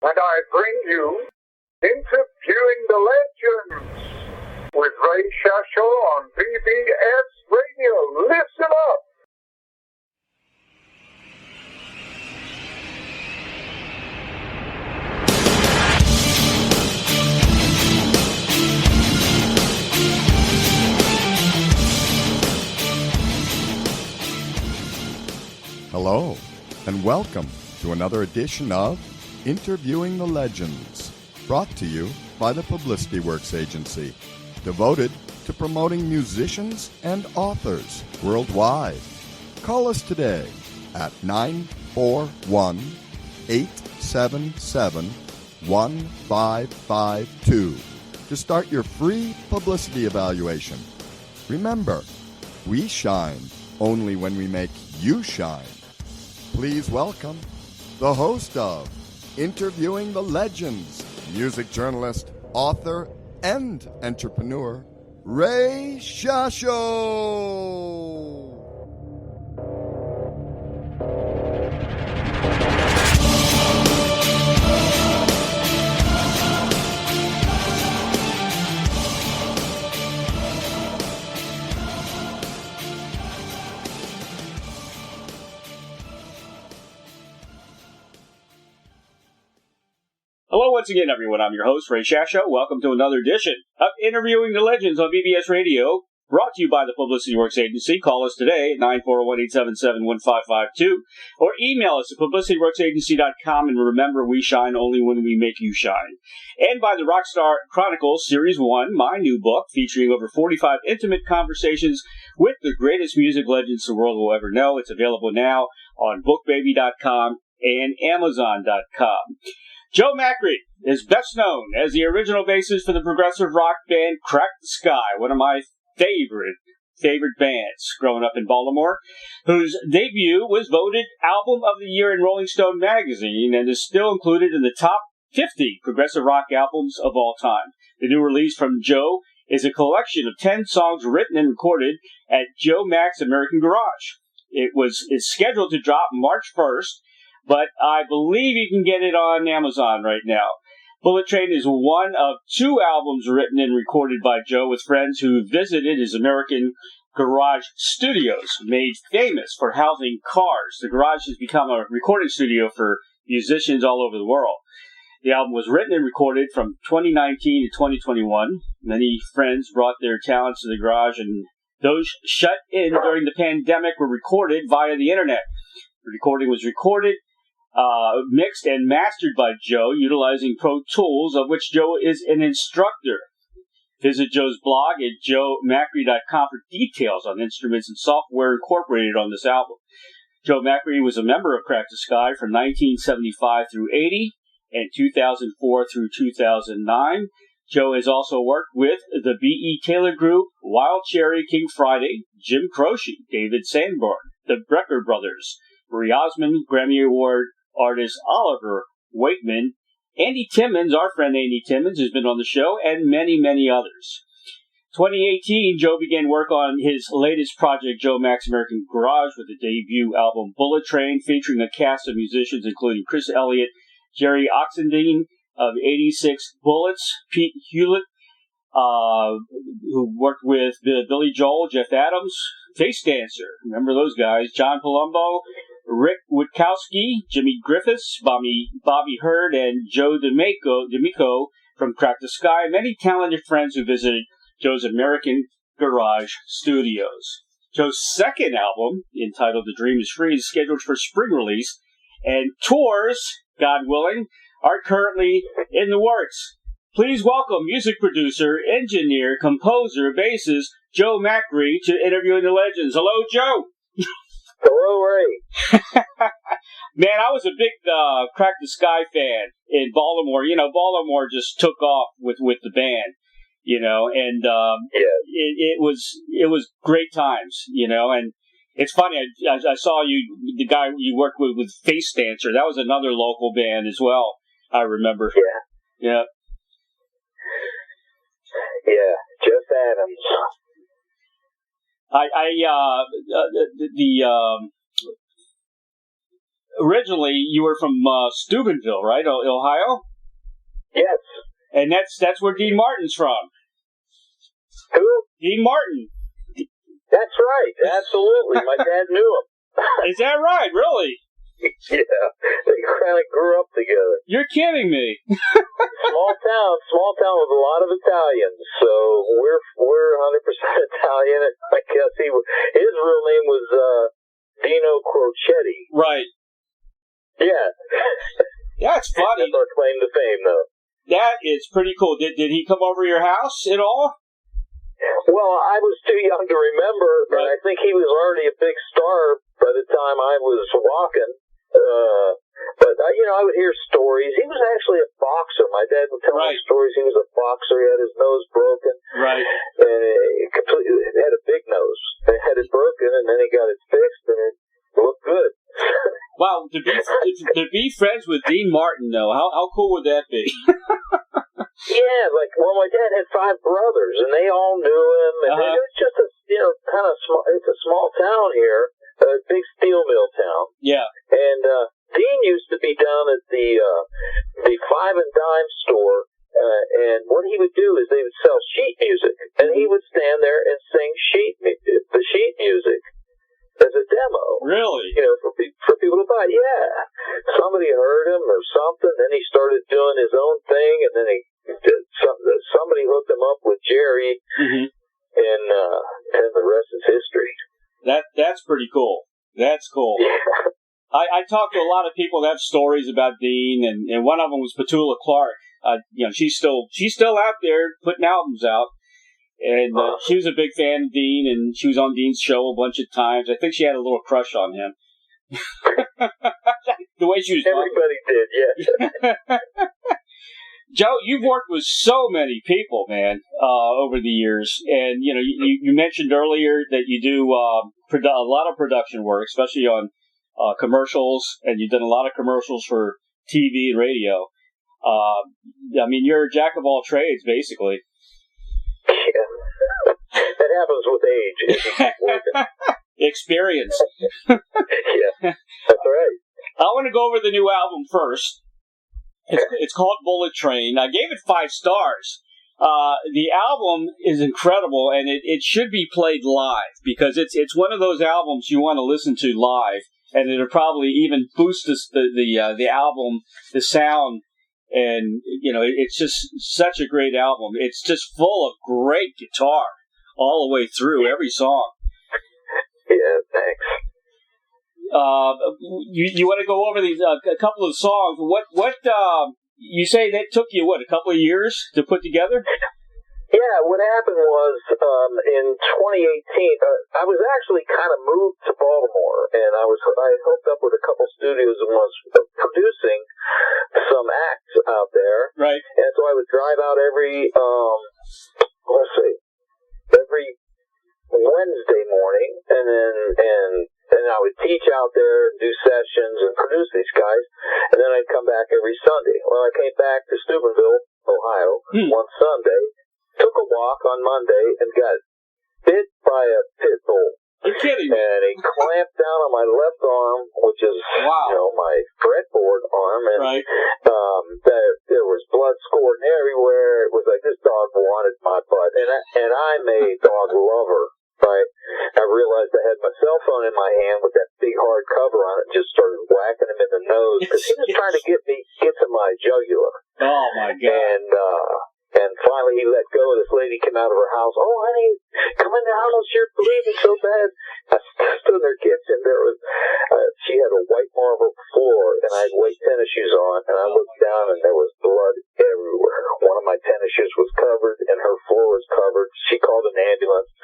and I bring you Interviewing the Legends with Ray Shasho on BBS Radio. Listen up! Hello, and welcome to another edition of Interviewing the Legends, brought to you by the Publicity Works Agency, devoted to promoting musicians and authors worldwide. Call us today at 941-877-1552 to start your free publicity evaluation. Remember, we shine only when we make you shine. Please welcome the host of Interviewing the Legends, music journalist, author, and entrepreneur, Ray Shasho. Hello once again, everyone. I'm your host, Ray Shasho. Welcome to another edition of Interviewing the Legends on BBS Radio, brought to you by the Publicity Works Agency. Call us today at 941-877-1552 or email us at publicityworksagency.com. And remember, we shine only when we make you shine. And by the Rockstar Chronicles Series 1, my new book, featuring over 45 intimate conversations with the greatest music legends the world will ever know. It's available now on bookbaby.com and amazon.com. Joe Macre is best known as the original bassist for the progressive rock band Crack the Sky, one of my favorite bands growing up in Baltimore, whose debut was voted Album of the Year in Rolling Stone magazine and is still included in the top 50 progressive rock albums of all time. The new release from Joe is a collection of 10 songs written and recorded at Joe Mac's American Garage. It's scheduled to drop March 1st, but I believe you can get it on Amazon right now. Bullet Train is one of 2 albums written and recorded by Joe with friends who visited his American Garage studios, made famous for housing cars. The Garage has become a recording studio for musicians all over the world. The album was written and recorded from 2019 to 2021. Many friends brought their talents to the Garage, and those shut in during the pandemic were recorded via the internet. The recording was recorded, mixed and mastered by Joe, utilizing Pro Tools, of which Joe is an instructor. Visit Joe's blog at joemacre.com for details on instruments and software incorporated on this album. Joe Macre was a member of Crack the Sky from 1975 through 80 and 2004 through 2009. Joe has also worked with the B.E. Taylor Group, Wild Cherry, King Friday, Jim Croce, David Sanborn, the Brecker Brothers, Marie Osmond, Grammy Award artist Oliver Wakeman, Andy Timmons, our friend Andy Timmons, has been on the show, and many, many others. 2018, Joe began work on his latest project, Joe Mac's American Garage, with the debut album Bullet Train, featuring a cast of musicians including Chris Elliott, Jerry Oxendine of 86 Bullets, Pete Hewlett, who worked with Billy Joel, Jeff Adams, Face Dancer, remember those guys, John Palumbo, Rick Witkowski, Jimmy Griffiths, Bobby Hurd, and Joe D'Amico from Crack the Sky. Many talented friends who visited Joe's American Garage studios. Joe's second album, entitled The Dream is Free, is scheduled for spring release, and tours, God willing, are currently in the works. Please welcome music producer, engineer, composer, bassist, Joe Macre to Interviewing the Legends. Hello, Joe. Hello, Ray. Man, I was a big Crack the Sky fan in Baltimore. You know, Baltimore just took off with the band, you know, and it was great times, you know. And it's funny, I saw you, the guy you worked with Face Dancer. That was another local band as well, I remember. Yeah. Yeah, Jeff Adams. originally you were from Steubenville, right, Ohio? Yes. And that's where Dean Martin's from. Who? Dean Martin. That's right. Absolutely. My dad knew him. Is that right? Really? Yeah. They kind of grew up together. You're kidding me. Small town with a lot of Italians. So we're 100% Italian. And I guess his real name was Dino Crocetti. Right. Yeah. That's funny. That's our claim to fame, though. That is pretty cool. Did he come over your house at all? Well, I was too young to remember, and I think he was already a big star by the time I was walking. But I would hear stories. He was actually a boxer. My dad would tell me stories. He was a boxer. He had his nose broken. Right. And he completely had a big nose. He had it broken, and then he got it fixed, and it looked good. Wow, to be friends with Dean Martin, though, how cool would that be? Yeah, my dad had 5 brothers, and they all knew him, and it was just kind of small. It's a small town here, a big steel mill town. Yeah. And Dean used to be down at the Five and Dime store, and what he would do is they would sell sheet music, and he would stand there and sing the sheet music as a demo. Really? For people to buy. Yeah. Somebody heard him or something, then he started doing his own thing, and then somebody hooked him up with Jerry, and the rest is history. That's pretty cool. That's cool. Yeah. I talked to a lot of people that have stories about Dean, and one of them was Petula Clark. She's still out there putting albums out, and she was a big fan of Dean, and she was on Dean's show a bunch of times. I think she had a little crush on him. The way she was Everybody did, yeah. Joe, you've worked with so many people, man, over the years, and you mentioned earlier that you do a lot of production work, especially on commercials, and you've done a lot of commercials for TV and radio. You're a jack of all trades, basically. Yeah. That happens with age. Experience. Yeah, that's right. I want to go over the new album first. It's called Bullet Train. I gave it 5 stars. The album is incredible, and it should be played live, because it's one of those albums you want to listen to live, and it'll probably even boost the album, the sound, and it's just such a great album. It's just full of great guitar all the way through every song. Yeah, thanks. You want to go over these a couple of songs? What you say that took you a couple of years to put together? Yeah, what happened was in 2018, I was actually kind of moved to Baltimore, and I hooked up with a couple studios and was producing some acts out there. Right. And so I would drive out every Wednesday morning, and I would teach out there, do sessions, and produce these guys, and then I'd come back every Sunday. Well, I came back to Steubenville, Ohio, one Sunday, took a walk on Monday, and got bit by a pit bull. You're kidding me. And he clamped down on my left arm, which is, my fretboard arm, and there was blood squirting everywhere. It was like this dog wanted my butt, and I'm a dog lover. Right, I realized I had my cell phone in my hand with that big hard cover on it, and just started whacking him in the nose because he was trying to get to my jugular. Oh my God! And finally he let go. This lady came out of her house. Oh, honey, come in the house. You're bleeding so bad. I stood in her kitchen. There was she had a white marble floor, and I had white tennis shoes on. And I looked down, and there was blood everywhere. One of my tennis shoes was covered, and her floor was covered. She called an ambulance.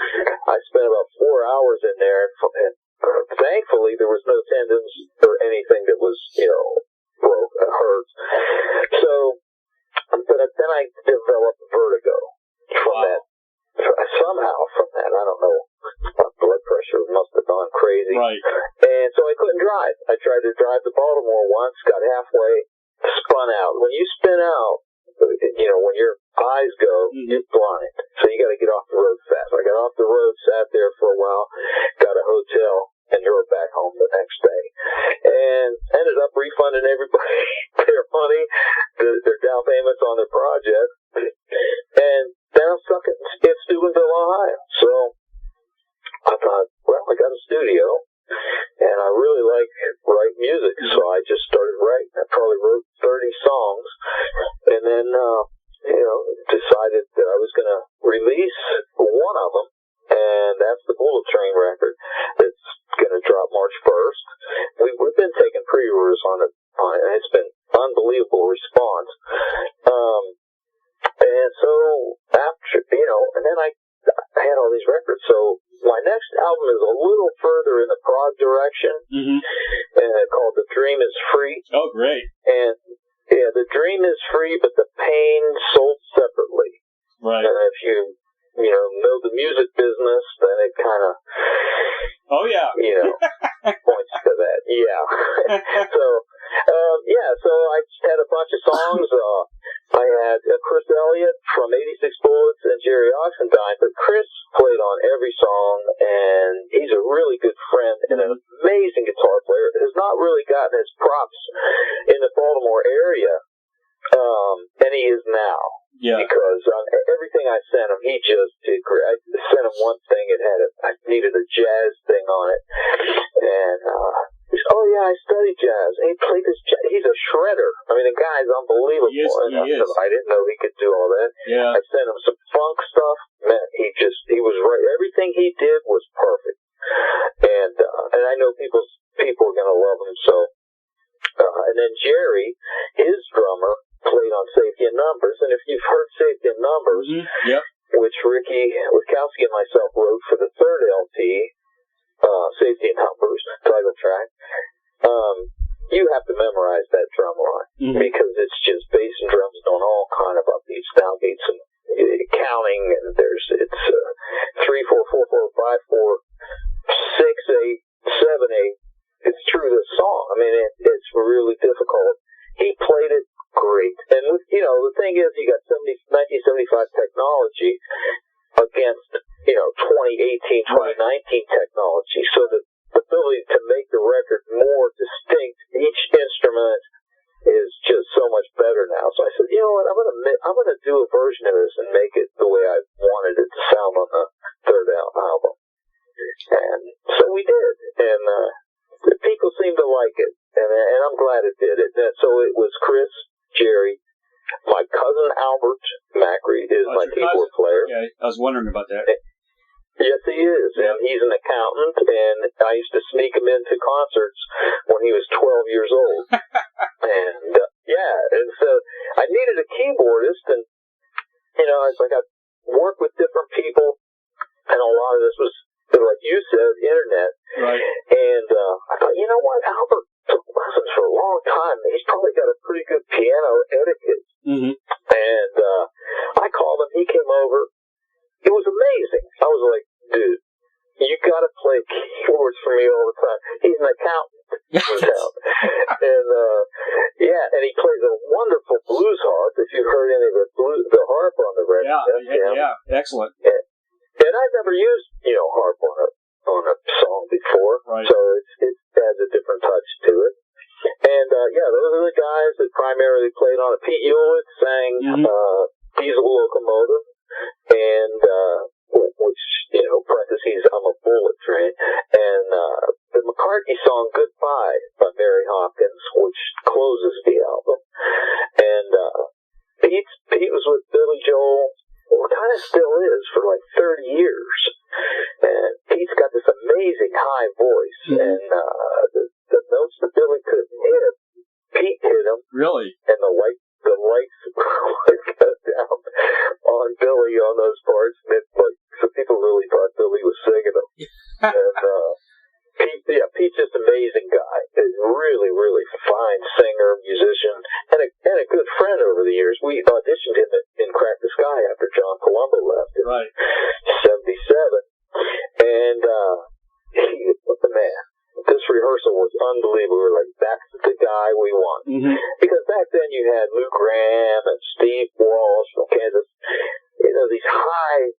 I spent about 4 hours in there, and thankfully there was no tendons or anything that was, broke, hurt. So. But then I developed vertigo from that. Somehow from that, I don't know. My blood pressure must have gone crazy. Right. And so I couldn't drive. I tried to drive to Baltimore once, got halfway, spun out. When you spin out, when your eyes go, you're blind. So you got to get off the road fast. I got off the road, sat there for a while, got a hotel, and drove back home the next day. And ended refunding everybody their money, their down payments on their project. And then I'm stuck in Steubenville, Ohio. So I thought, well, I got a studio, and I really like write music, so I just started writing. I probably wrote 30 songs, and then, decided that I was going to release one of them, and that's the Bullet Train record. It's going to drop March 1st. We've been taking pre-orders on it, and it's been unbelievable response. And so after, and then I had all these records. So my next album is a little further in the prog direction, called The Dream is Free. Oh, great. And yeah, The Dream is Free, but the pain sold separately. Right. And if you know the music business, then it kind of, oh yeah, points to that. Yeah. So I just had a bunch of songs. I had Chris Elliott from 86 Bullets and Jerry Oxendine, but Chris played on every song, and he's a really good friend and an amazing guitar player. Has not really gotten his props in the Baltimore area, and he is now. Yeah. Because everything I sent him, he just did great. I sent him one thing, I needed a jazz thing on it, and he said, "Oh yeah, I studied jazz." And he played this jazz. He's a shredder. I mean, the guy's unbelievable. He is. I didn't know he could do all that. Yeah. I sent him some funk stuff. Man, he was right. Everything he did was perfect. And I know people are gonna love him. So, and then Jerry, his drummer, played on Safety in Numbers, and if you've heard Safety in Numbers, which Ricky Witkowski and myself wrote for the third LP, Safety in Numbers, title track, you have to memorize that drum line, because it's just bass and drums doing all kind of upbeats, downbeats, and counting, and it's 3 4 4 4 5 4 6 8 7 8. It's true to the song. I mean, it's really difficult. He played it great. And with, the thing is, you got 1975 technology against, 2018, 2019 technology. So the ability to make the record more distinct, each instrument is just so much better now. So I said, you know what, I'm gonna do a version of this and make it the way I wanted it to sound on the third album. And so we did. And the people seemed to like it. And I'm glad it did. So it was Chris, Jerry, my cousin Albert Macre is my keyboard player. Okay, I was wondering about that. Yes, he is. And he's an accountant, and I used to sneak him into concerts when he was 12 years old. And and so I needed a keyboardist, and it's like I worked with different people, and a lot of this was, like you said, internet. Right. And I thought, you know what, Albert took lessons for a long time. He's probably got a pretty good piano etiquette. And I called him. He came over. It was amazing. I was like, dude, you got to play keyboards for me all the time. He's an accountant in town. And he plays a wonderful blues harp. If you've heard any of the harp on the record. Yeah, excellent. And I've never used, harp on a song before. Right. So it adds a different touch to it. And, those are the guys that primarily played on it. Pete Hewlett sang Diesel Locomotive, and which, parentheses, I'm a Bullet Train, and the McCartney song Goodbye by Mary Hopkins, which closes the album. And Pete was with Billy Joel, kind of still is, for like 30 years. And Pete's got this amazing high voice, and the notes that Billy couldn't hit, Pete hit them. Really? And the lights cut down on Billy on those parts, and so people really thought Billy was singing them. And Pete's just an amazing guy. He's a really, really fine singer, musician, and a good friend over the years. We auditioned him in Crack the Sky after John Colombo left in 77. And he was the man. This rehearsal was unbelievable. We were like, that's the guy we want. Because back then you had Lou Graham and Steve Walsh from Kansas. These high,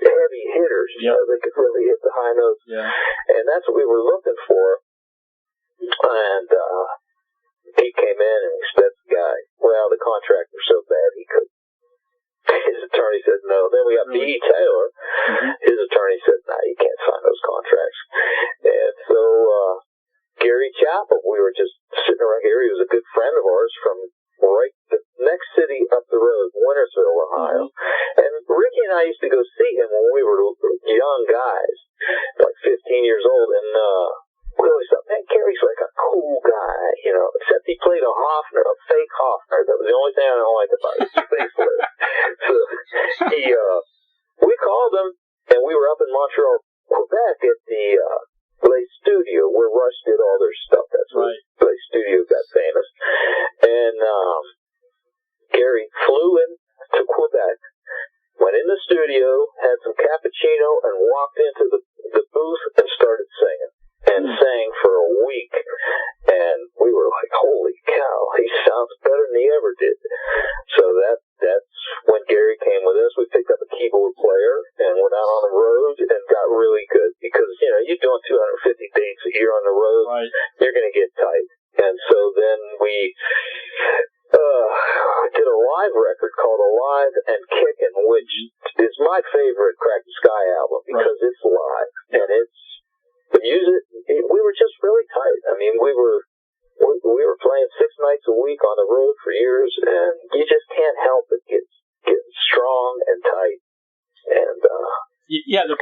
heavy hitters. They could really hit the high notes. Yeah. And that's what we were looking for. And in and that's the guy. Well, the contract was so bad he could. His attorney said no. Then we got B.E. Taylor. His attorney said, no, you can't sign those contracts. And so Gary Chappell, we were just sitting right here. He was a good friend of ours from right the next city up the road, Wintersville, Ohio. And Ricky and I used to go see him when we were young guys, like 15 years old. And we always thought, man, Gary's like a cool guy, you know, except he played a Hofner, a fake Hofner. That was the only thing I don't like about his bass player. So we called him, and we were up in Montreal, Quebec at the Blaze Studio where Rush did all their stuff. That's where Blaze Studio got famous. And Gary flew in to Quebec, went in the studio, had some cappuccino, and walked into the booth and started singing. And sang for a week, and we were like, holy cow, he sounds better than he ever did. So that's when Gary came with us. We picked up a keyboard player and went out on the road and got really good because, you know, you're doing 250 dates a year on the road, you're going to get tight. And so then we did a live record called Alive and Kickin', which is my favorite Crack the Sky album because it's live and it's we were just really tight. I mean, we were playing 6 nights a week on the road for years, and you just can't help but get strong and tight. And the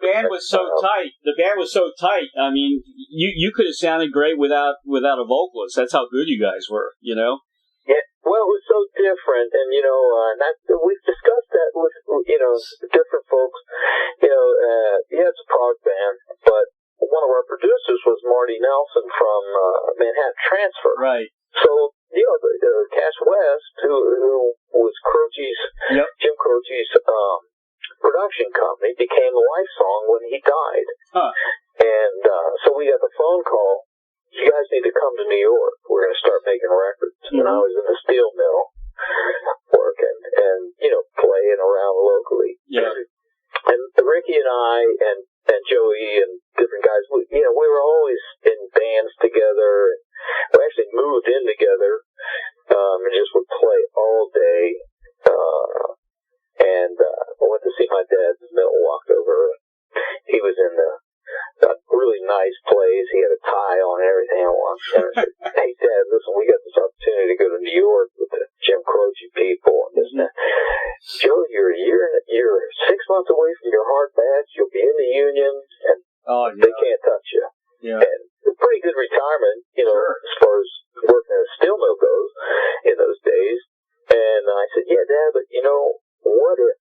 band was so tight. The band was so tight. I mean, you could have sounded great without a vocalist. That's how good you guys were. You know. Yeah. Well, it was so different, and you know, we've discussed that with different folks. You know, it's a prog band, but one of our producers was Marty Nelson from Manhattan Transfer. Right. So you know, Cash West, who was Croce's, Jim Croce's production company, became Lifesong when he died. Huh. And so we got the phone call. You guys need to come to New York. We're going to start making records. And I was in the steel mill working and, you know, playing around locally. Yeah. And Ricky and I and Joey and different guys, we were always in bands together. We actually moved in together and just would play all day. And I went to see my dad in the mill, walked over. He was in a really nice place. He had a tie on and everything. And I said, hey, Dad, listen, we got this opportunity to go to New York with the Jim Croce people and this and that. Joe, you're 6 months away from your hard badge. You'll be in the union, and they can't touch you. Yeah. And a pretty good retirement, you know, as far as working in a steel mill goes in those days. And I said, yeah, Dad, but, you know, what if?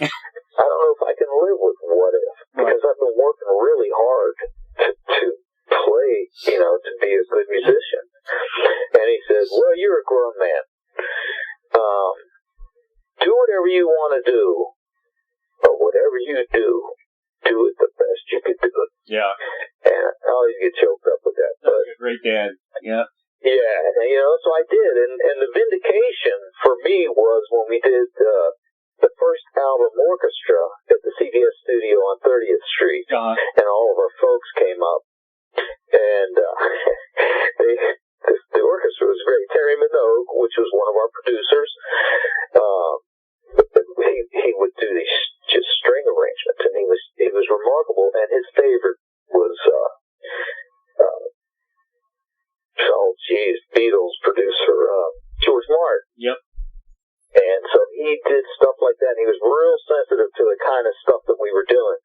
I don't know if I can live with what if, because I've been working really hard to play, you know, to be a good musician. And he says, well, you're a grown man. Do whatever you want to do, but whatever you do it the best you can do it. Yeah. And I always get choked up with that. But, great dad. Yeah. Yeah, and, you know, so I did. And the vindication for me was when we did the first album, Orchestra, at the CBS studio on 30th Street, and all of our folks came up, and the orchestra was great. Terry Minogue, which was one of our producers, he would do these just string arrangements, and he was remarkable. And his favorite was Beatles producer George Martin. Yep. And so he did stuff like that, and he was real sensitive to the kind of stuff that we were doing.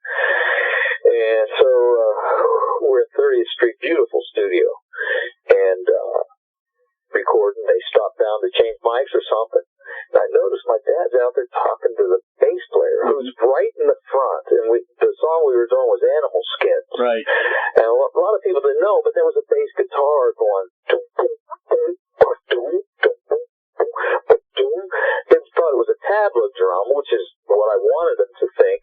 And so we're at 30th Street, beautiful studio, and recording. They stopped down to change mics or something. And I noticed my dad's out there talking to the bass player, who's right in the front. And the song we were doing was Animal Skins. Right. And a lot of people didn't know, but there was a bass guitar going. They thought it was a tabla drum, which is what I wanted them to think,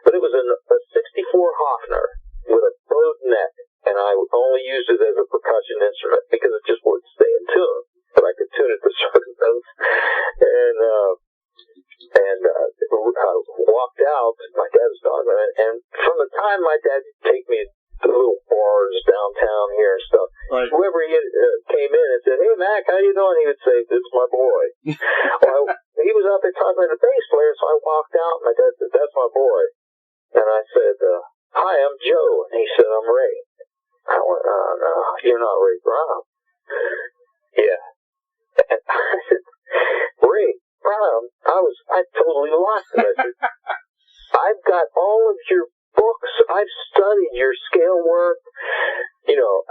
but it was a 64 Hofner with a bowed neck, and I only used it as a percussion instrument because it just wouldn't stay in tune, but I could tune it to certain notes. And walked out. My dad was gone, and from the time my dad would take me to little bars downtown here and stuff, whoever came in and said, said, "Hey, Mac, how you doing?" He would say, "It's my boy." Well, he was out there talking to the bass player, so I walked out, and my dad said, "That's my boy." And I said, "Hi, I'm Joe." And he said, "I'm Ray." I went, "Oh, no, you're not Ray Brown." Yeah. And I said, "Ray Brown?" I totally lost it. I said, "I've got all of your books. I've studied your scale work. You know,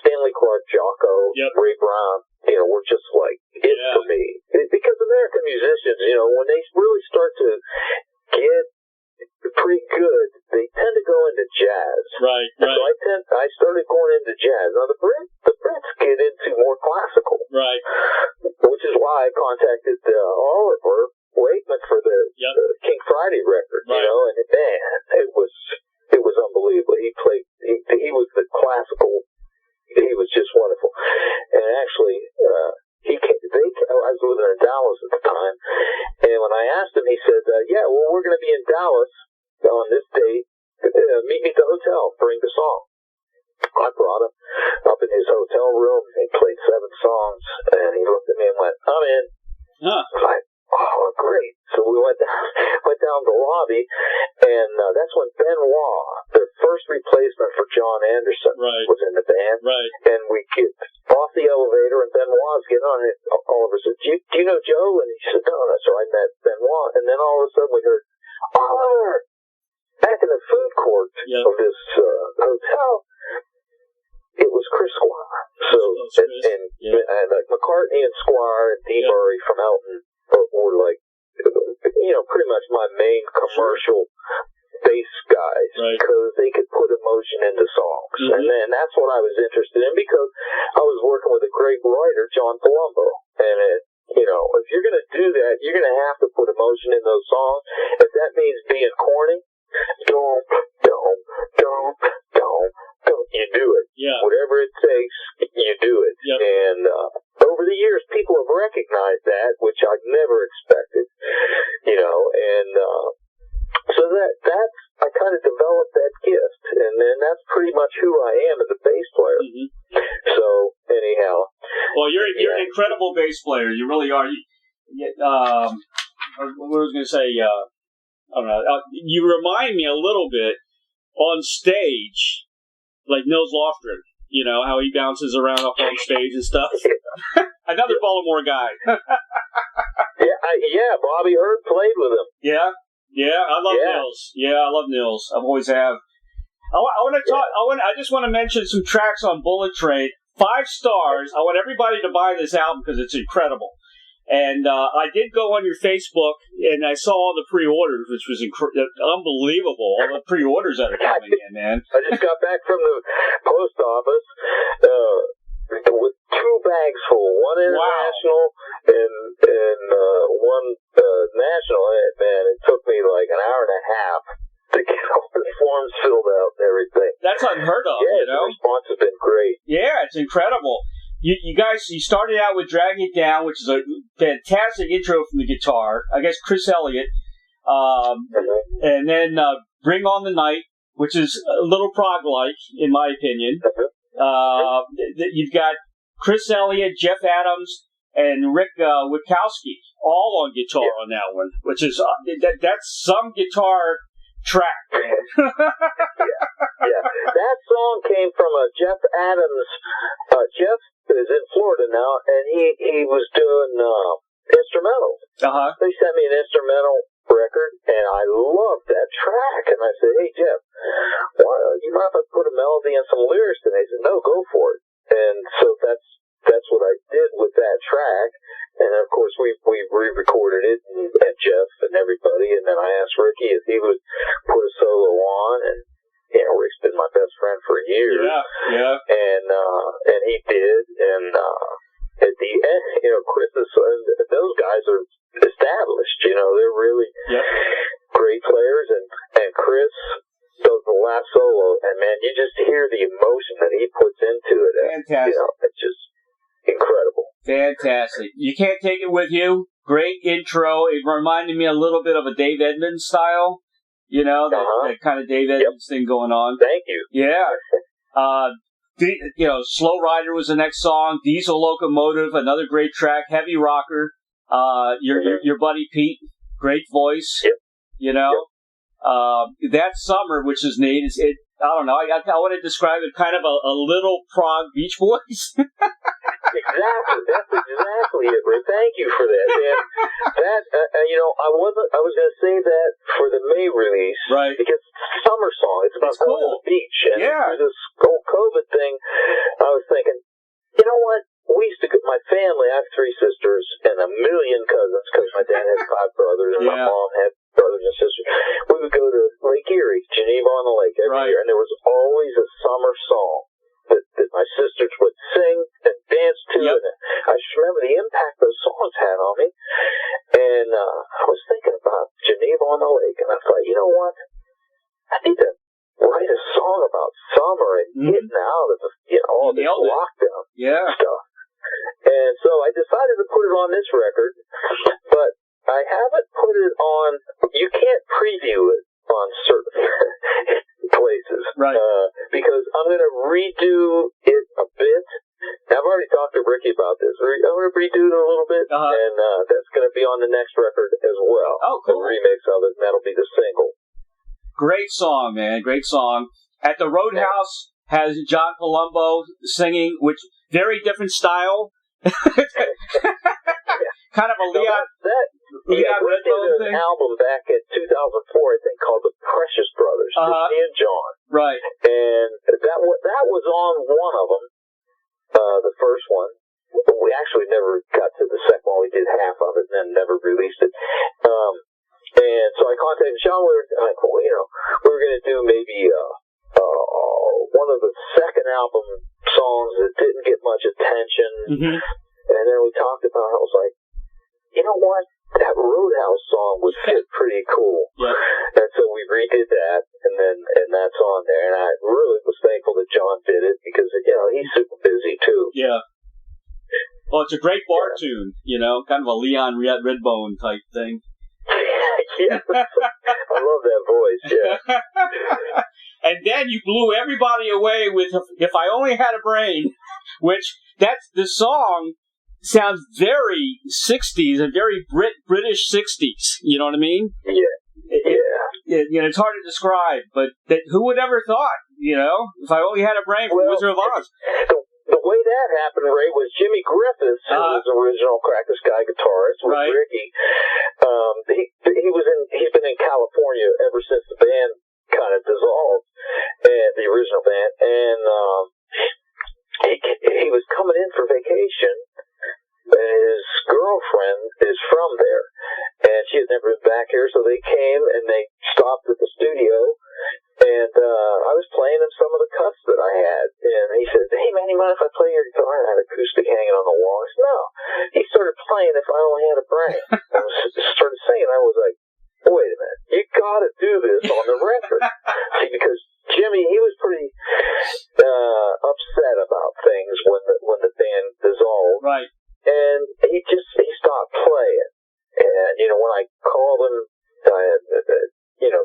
Stanley Clark, Jocko, yep. Ray Brown, you know, were just like it for me. Because American musicians, you know, when they really start to get pretty good, they tend to go into jazz. Right. So I started going into jazz. Now the Brits get into more classical. Right. Which is why I contacted Oliver Wakeman for the King Friday record, you know, and man, it was unbelievable. He was the classical. He was just wonderful. And actually, I was living in Dallas at the time, and when I asked him, he said, "Yeah, well, we're going to be in Dallas on this date. Meet me at the hotel. Bring the song." I brought him up in his hotel room. He played 7 songs, and he looked at me and went, "I'm in." Huh. I was like, "Oh, great!" So we went down the lobby, and that's when Benoit, their first replacement for John Anderson, was in the band. Right. And we get off the elevator, and Benoit's getting on it. Oliver said, "Do you know Joe?" And he said, "No." So I met Benoit, and then all of a sudden we heard, "Oliver!" Back in the food court of this hotel. It was Chris Squire. So, and like McCartney and Squire and Dee Murray from Elton were like, you know, pretty much my main commercial bass guys, because they could put emotion into songs. And then that's what I was interested in, because I was working with a great writer, John Palumbo. And you know, if you're going to do that, you're going to have to put emotion in those songs. If that means being corny, don't, you do it. Yeah. Whatever it takes, you do it. Yep. And over the years, people have recognized that, which I never expected, you know, and so that's, I kind of developed that gift, and then that's pretty much who I am as a bass player. So, anyhow. Well, you're an incredible bass player. You really are. What was I going to say? I don't know. You remind me a little bit on stage, like Nils Lofgren, you know, how he bounces around up on stage and stuff. Another Baltimore guy. Bobby Hurd played with him. Yeah, I love Nils. Yeah, I love Nils. I always have. I just want to mention some tracks on Bullet Train. 5 stars. I want everybody to buy this album because it's incredible. And I did go on your Facebook, and I saw all the pre-orders, which was unbelievable. All the pre-orders that are coming in, man. I just got back from the post office with 2 bags full, one international and one national. And man, it took me like an hour and a half to get all the forms filled out and everything. That's unheard of, you know? The response has been great. Yeah, it's incredible. You guys, you started out with Dragging It Down, which is a fantastic intro from the guitar. I guess Chris Elliott. And then Bring On the Night, which is a little prog-like, in my opinion. You've got Chris Elliott, Jeff Adams, and Rick Witkowski, all on guitar on that one, which is that's some guitar track. That song came from Jeff Adams. Jeff is in Florida now, and he was doing instrumentals. They sent me an instrumental record, and I loved that track. And I said, "Hey Jeff, you mind if I put a melody and some lyrics?" And they said, "No, go for it." And so that's what I did with that track. And of course we re-recorded it, and Jeff and everybody. And then I asked Ricky if he would put a solo on, and you know, Rick's been my best friend for years. And he did. And at the end, you know, Chris and those guys are established. You know, they're really great players. And Chris does the last solo, and man, you just hear the emotion that he puts into it. Fantastic. You know, it's just incredible. Fantastic. You Can't Take It With You. Great intro. It reminded me a little bit of a Dave Edmunds style. You know, that kind of Dave Edmunds thing going on. Thank you. Yeah. Slow Rider was the next song. Diesel Locomotive, another great track. Heavy Rocker. Your buddy Pete, great voice. Yep. That Summer, which is neat, I don't know. I want to describe it kind of a little prog Beach Boys. Exactly. That's exactly it, Ray. Thank you for that. And that, I was going to say that for the May release. Right. Because it's a summer song. It's about going to the beach. And through this whole COVID thing, I was thinking, you know what? We used to go, my family, I have 3 sisters and a million cousins because my dad had 5 brothers and my mom had brothers and sisters. We would go to Lake Erie, Geneva on the Lake every year, and there was always a summer song that my sisters would sing and dance to. Yep. And I just remember the impact those songs had on me. And I was thinking about Geneva on the Lake, and I thought, you know what? I need to write a song about summer and getting out of all this lockdown stuff. And so I decided to put it on this record, but I haven't put it on. You can't preview it on certain places, right? Because I'm going to redo it a bit. I've already talked to Ricky about this. I'm going to redo it a little bit, and that's going to be on the next record as well. Oh, cool! The remix of it, and that'll be the single. Great song, man. Great song. At the Roadhouse has John Palumbo singing, which very different style. Kind of a Leon Redbone thing. An album back in 2004, I think, called The Precious Brothers. Me and John. Right. And that was on one of them, the first one. We actually never got to the second one. We did half of it and then never released it. And so I contacted Sean. We were going to do maybe one of the second album songs that didn't get much attention. Mm-hmm. And then we talked about it. I was like, you know what? That Roadhouse song would fit pretty cool. Yeah. And so we redid that, and that's on there. And I really was thankful that John did it because, he's super busy too. Yeah. Well, it's a great bar tune, kind of a Leon Redbone type thing. Yeah. I love that voice, yeah. And then you blew everybody away with If I Only Had a Brain, which that's the song sounds very 60s and very British 60s. You know what I mean? Yeah. It's hard to describe, but who would ever thought, If I Only Had a Brain from Wizard of Oz. The way that happened, Ray, was Jimmy Griffiths, who was the original Crack the Sky guitarist with Ricky. He's been in California ever since the band kind of dissolved, and the original band, and he was coming in for vacation, and his girlfriend is from there, and she had never been back here, so they came and they stopped at the studio, and I was playing him some of the cuts that I had, and he said, "Hey man, you mind if I play your guitar?" And I had acoustic hanging on the wall. I said, "No." He started playing If I Only Had a Brain. I started singing. I was like, wait a minute, you gotta do this on the record. See, because Jimmy, he was pretty upset about things when the band dissolved. Right. And he stopped playing. And, when I called him,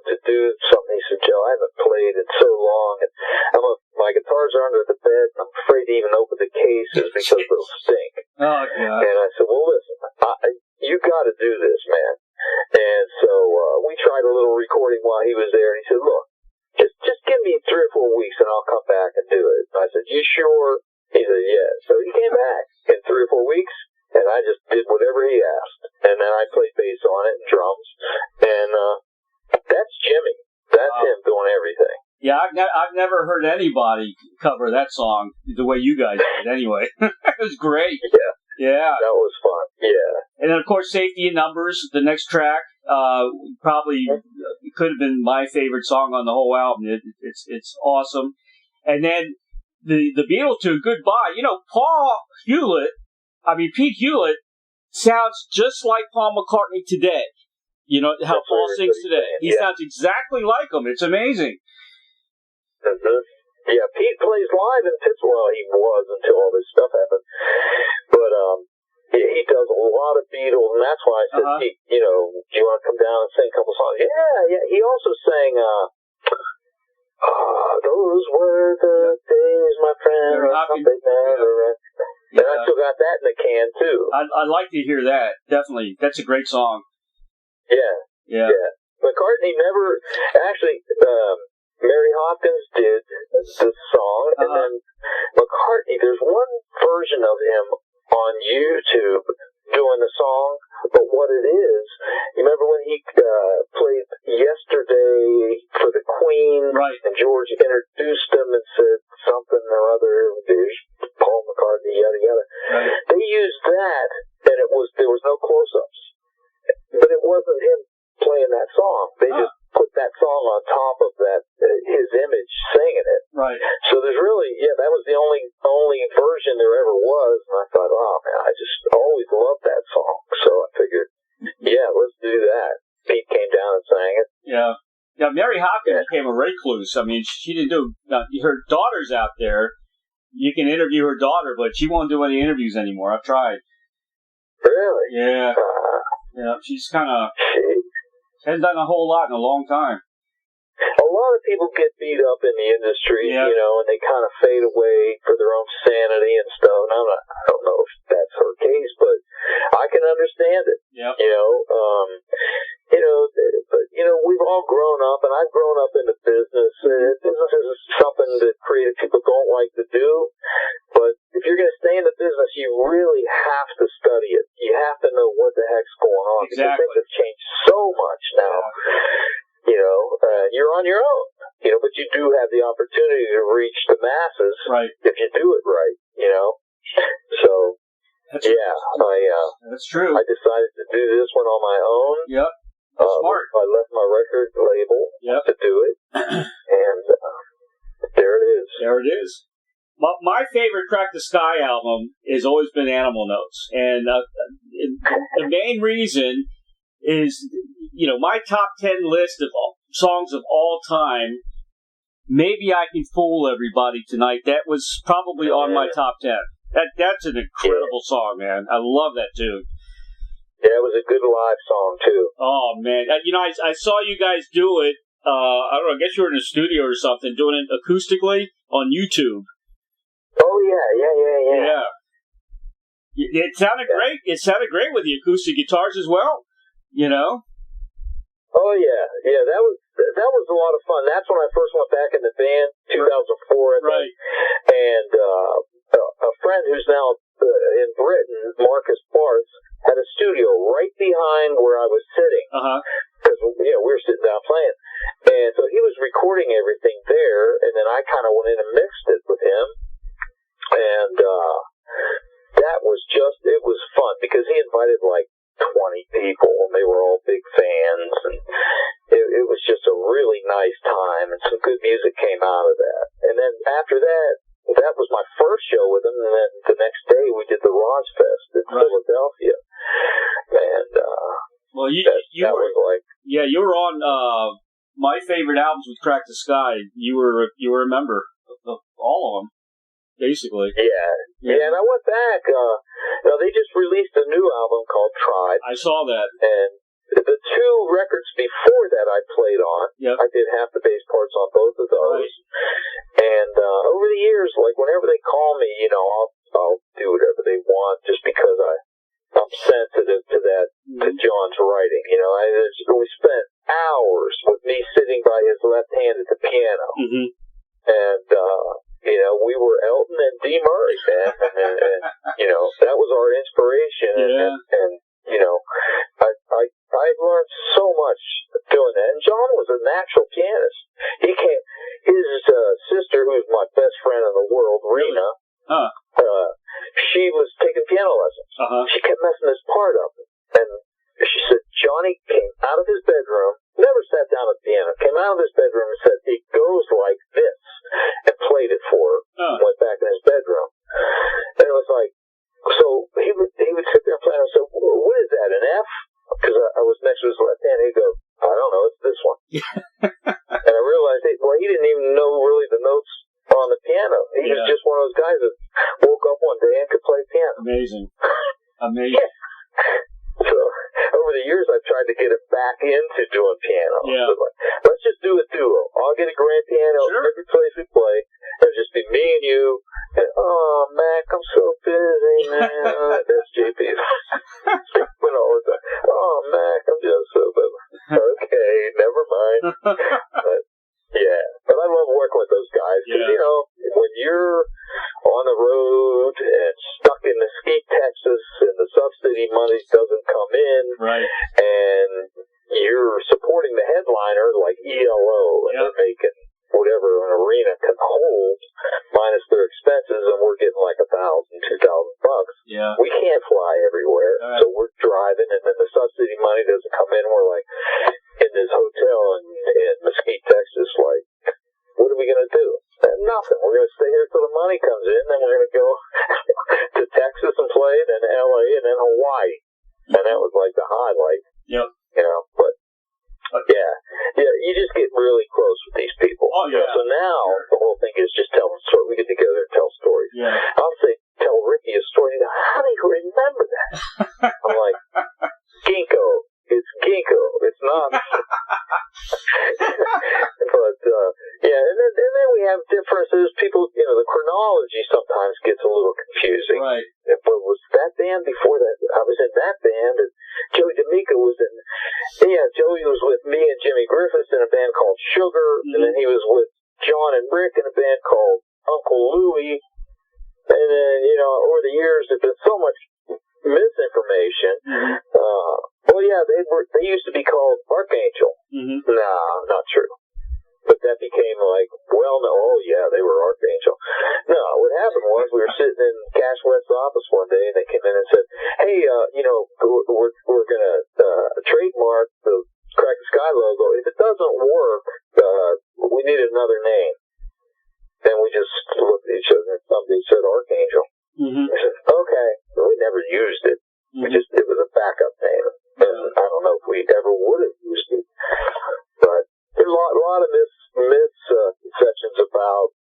to do something, he said, "Joe, I haven't played in so long, and my guitars are under the bed, and I'm afraid to even open the cases because they'll stink." Oh, God. And I said, "Well, listen, you gotta do this, man." And so we tried a little recording while he was there, and he said, "Look, just give me 3 or 4 weeks, and I'll come back and do it." And I said, "You sure?" He said, "Yeah." So he came back in 3 or 4 weeks, and I just did whatever he asked. And then I played bass on it and drums, and that's Jimmy. That's him doing everything. Yeah, I've never heard anybody cover that song the way you guys did. Anyway, it was great. Yeah, that was fun. Yeah, and then of course, Safety in Numbers, the next track, probably could have been my favorite song on the whole album. It's awesome. And then the Beatle tune, Goodbye. Pete Hewlett sounds just like Paul McCartney today. How Paul sings today. He sounds exactly like him. It's amazing. Mm-hmm. Yeah, Pete plays live in Pittsburgh. Well, he was until all this stuff happened. But he does a lot of Beatles, and that's why I said, Pete, do you want to come down and sing a couple songs? Yeah. He also sang, "Those were the days, my friend, Hopkins. And I still got that in the can, too. I'd like to hear that, definitely. That's a great song. Yeah. McCartney never... Actually, Mary Hopkins did the song, and then McCartney, there's one version of him on YouTube doing the song, but what it is, you remember when he played Yesterday for the Queen, right? And George introduced him and said something or other, Paul McCartney, yada yada. Right. They used that, and there was no close-ups, but it wasn't him playing that song. They just put that song on top of that, his image singing it. Right. So there's really, that was the only version there ever was, and I thought, oh man, I just always loved that song. So I figured, let's do that. Pete came down and sang it. Yeah. Yeah, Mary Hopkins became a recluse. I mean, she didn't do, her daughter's out there. You can interview her daughter, but she won't do any interviews anymore. I've tried. Really? Yeah. She's kind of, hasn't done a whole lot in a long time. A lot of people get beat up in the industry, and they kind of fade away for their own sanity and stuff. And I don't know if that's her case, but I can understand it. Yeah. But we've all grown up, and I've grown up in the business. Business is something that creative people don't like to do. But if you're going to stay in the business, you really have to study it. You have to know what the heck's going on. Exactly. Because things have changed so much now. You're on your own, but you do have the opportunity to reach the masses, right? If you do it right, So, that's true. I decided to do this one on my own. Yep. Smart. I left my record label to do it, and there it is. There it is. My favorite Crack the Sky album has always been Animal Notes, and the main reason is, my top 10 list of songs of all time. Maybe I Can Fool Everybody Tonight. That was probably on my top 10. That's an incredible song, man. I love that tune. Yeah, it was a good live song too. Oh man, I saw you guys do it. I don't know. I guess you were in a studio or something doing it acoustically on YouTube. Oh yeah. It sounded great. It sounded great with the acoustic guitars as well. Oh yeah. That was a lot of fun. That's when I first went back in the band, 2004. Right. And a friend who's now in Britain, Marcus Barth, had a studio right behind where I was sitting. Because we were sitting down playing, and so he was recording everything there, and then I kind of went in and mixed it with him, and that was it was fun because he invited like 20 people, and they were all big fans, and it was just a really nice time, and some good music came out of that. And then after that was my first show with him, and then the next day we did the Rozfest in Philadelphia, and you were on my favorite albums with Crack the Sky. You were a member of all of them, basically. Yeah, and I went back. They just released a new album called Tribe. I saw that. And the two records before that I played on. Yep. I did half the bass parts on both of those. Right. And over the years, like whenever they call me, I'll do whatever they want just because I'm sensitive to that, to John's writing. We spent hours with me sitting by his left hand at the piano. Mm-hmm. And, we were Elton and Dee Murray, man. And that was our inspiration. Yeah. And I learned so much doing that. And John was a natural pianist. His sister, who's my best friend in the world, Rena, she was taking piano lessons. She kept messing this part up. And she said, Johnny came out of his bedroom, never sat down at the piano, came out of his bedroom and said, it goes like this, and played it for her, went back in his bedroom. And it was like, so he would sit there and play, and I said, what is that, an F? Because I was next to his left hand, he'd go, I don't know, it's this one. And I realized, he didn't even know really the notes on the piano. He was just one of those guys that woke up one day and could play piano. Amazing. Yeah. So over the years, I've tried to get him back into doing piano. Yeah. So let's just do a duo. I'll get a grand piano every place we play. It'll just be me and you. And, sleepy. Went all the time. Oh, Mac, I'm just so bad. Okay, never mind. But, yeah, but I love working with those guys because, you know, when you're on the road and stuck in Mesquite, Texas, and the subsidy money doesn't come in, right, and you're supporting the headliner like ELO, and they're making whatever an arena can hold minus their expenses, and we're getting like $1,000, $2,000. Yeah, we can't fly everywhere, so we're driving, and then the subsidy money doesn't come in. We're like in this hotel in Mesquite, Texas, like, what are we going to do? Nothing. We're going to stay here till the money comes in, then we're going to go to Texas and play, then LA, and then Hawaii. And that was like the highlight. Yep. You know, but yeah, you just get really close with these people. Oh, yeah. So now the whole thing is just telling stories. We get together and tell stories. Yeah. I'll say, tell Ricky a story. He goes, how do you remember that? I'm like, Ginkgo. It's Ginkgo. It's not. But yeah, and then we have differences. People, you know, the chronology sometimes gets a little confusing. Right. But was that band before that? I was in that band, and Joey D'Amico was in. Yeah, Joey was with me and Jimmy Griffiths in a band called Sugar, and then he was with John and Rick in a band called Uncle Louie. And then, you know, over the years, there's been so much misinformation. Well, yeah, they used to be called Archangel. Nah, not true. But that became like, well, no, oh yeah, they were Archangel. No, what happened was we were sitting in Cash West's office one day, and they came in and said, hey, you know, we're going to trademark the Crack the Sky logo. If it doesn't work, we need another name. And we just looked at each other, and somebody said Archangel. I said, okay. We never used it. It was a backup name. And I don't know if we ever would have used it. But there's a lot of misconceptions about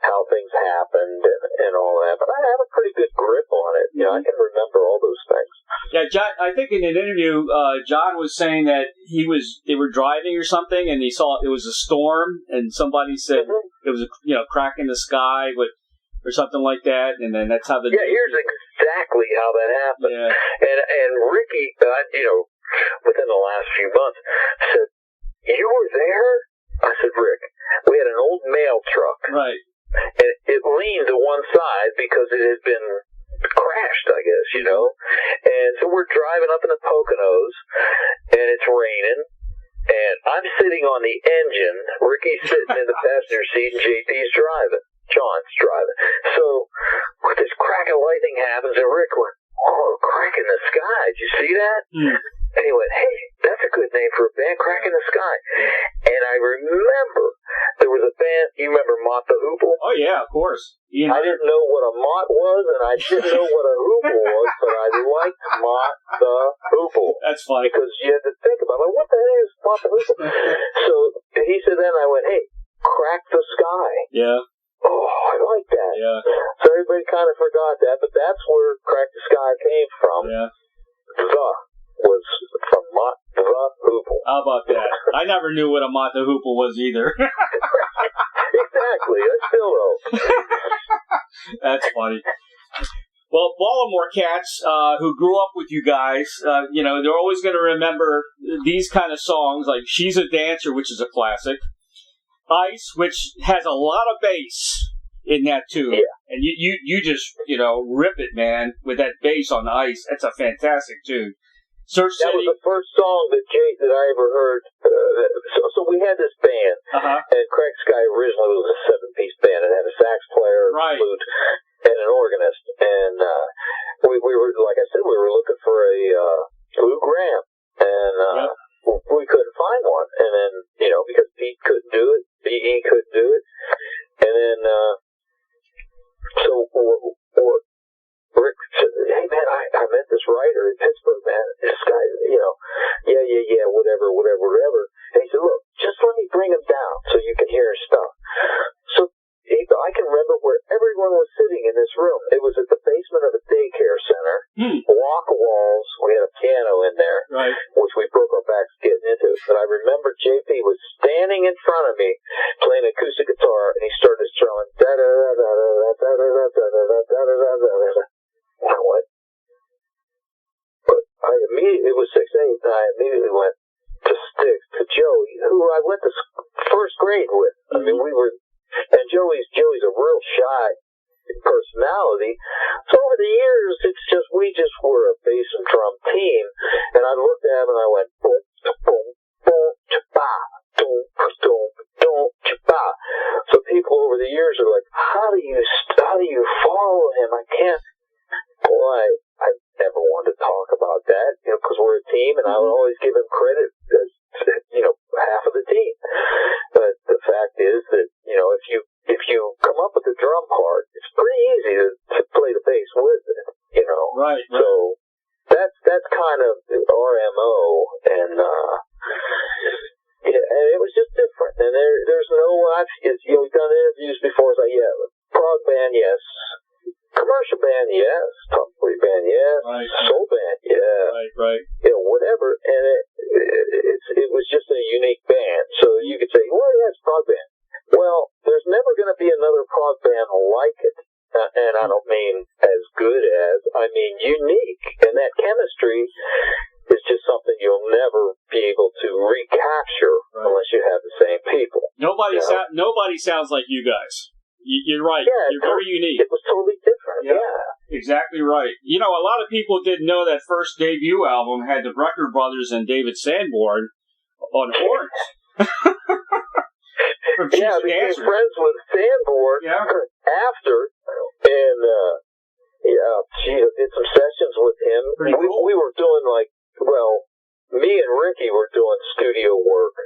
how things happened and all that. But I have a pretty good grip on it. You know, I can remember all those things. Yeah, John, I think in an interview, John was saying that they were driving or something, and he saw it was a storm, and somebody said it was a crack in the sky, or something like that, and then that's how the... Yeah, here's exactly how that happened. Yeah. And Ricky, you know, within the last few months, said, you were there? I said, Rick, we had an old mail truck. Right. And it leaned to one side because it had been crashed, I guess, you know. And so we're driving up in the Poconos, and it's raining, and I'm sitting on the engine, Ricky's sitting in the passenger seat, and JP's driving. John's driving. So this crack of lightning happens, and Rick went, oh, crack in the sky. Did you see that? And he went, hey, that's a good name for a band, Crack in the Sky. And I remember there was a band, you remember Mott the Hoople? Oh, yeah, of course. I didn't know what a Mott was, and I didn't know what a Hoople was, but I liked Mott the Hoople. That's funny. Because you had to think about, like, what the heck is Mott the Hoople? So he said that, and I went, hey, Crack the Sky. Yeah. Oh, I like that. Yeah. So everybody kind of forgot that, but that's where Crack the Sky came from. Yeah. The was from Mott the Hoople. How about that? I never knew what a Mott the Hoople was either. Exactly. I still don't. That's funny. Well, Baltimore cats who grew up with you guys, you know, they're always going to remember these kind of songs, like She's a Dancer, which is a classic. Ice, which has a lot of bass in that tune. Yeah. And you just, you know, rip it, man, with that bass on Ice. That's a fantastic tune. Search that City. Was the first song that I ever heard. So we had this band, and Crack Sky originally was a 7-piece band. It had a sax player, flute, and an organist. And we were, like I said, we were looking for a Lou Graham, and we couldn't find one. And then, you know, because Pete couldn't do it, B.E. couldn't do it, and then so Rick said, hey man, I met this writer in Pittsburgh, man. This guy, you know, yeah, whatever. And he said, look, just let me bring him down so you can hear his stuff. So I can remember where everyone was sitting in this room. It was at the basement of a daycare center, block walls. We had a piano in there, which we broke our backs getting into. But I remember JP was standing in front of me playing acoustic guitar, and he started strumming da da da da da da da da da da da da da. I went, and I immediately went to stick to Joey, who I went to first grade with. I mean, and Joey's a real shy personality. So over the years, we just were a bass and drum team, and I looked at him and I went, boom, boom, boom, cha-ba, boom, boom, boom, cha-ba. So people over the years are like, how do you follow him? I can't. Boy, I never wanted to talk about that, because we're a team, and I would always give him credit as, half of the team. But the fact is that, if you come up with the drum part, it's pretty easy to play the bass with it, Right. So that's kind of our MO, and and it was just different. And there's no, we've done interviews before. It's like, yeah, prog band, yes. Commercial band, yes. Top 40 band, yes. Right. Soul band, yeah. Right. Whatever. And it was just a unique band. So you could say, well, yeah, it's prog band. Well, there's never going to be another prog band like it. And I don't mean as good as, I mean unique. And that chemistry is just something you'll never be able to recapture unless you have the same people. Nobody sounds like you guys. You're right. Yeah, you're very unique. It was totally different. Yeah. Exactly right. A lot of people didn't know that first debut album had the Rucker Brothers and David Sanborn on horns. Yeah, I became friends with Sanborn after, and did some sessions with him. Cool. We were doing me and Ricky were doing studio work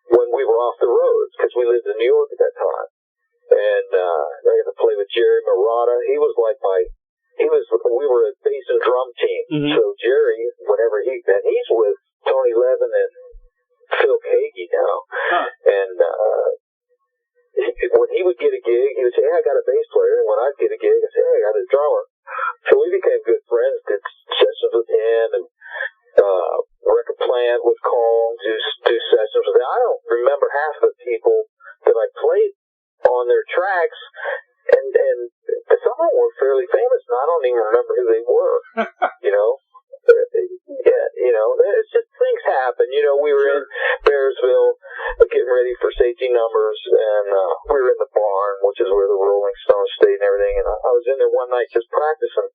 when we were off the roads, because we lived in New York at that time. And I got to play with Jerry Marotta. We were a bass and drum team. Mm-hmm. So Jerry, he's with Tony Levin and Phil Kagi now. Huh. And when he would get a gig, he would say, hey, I got a bass player. And when I'd get a gig, I'd say, hey, I got a drummer. So we became good friends, did sessions with him, and Record Plant would call and do sessions with him. I don't remember half of the people that I played on their tracks, and some of them were fairly famous, and I don't even remember who they were. It's just things happen. We were in Bearsville getting ready for safety numbers, and we were in the barn, which is where the Rolling Stones stayed and everything, and I was in there one night just practicing.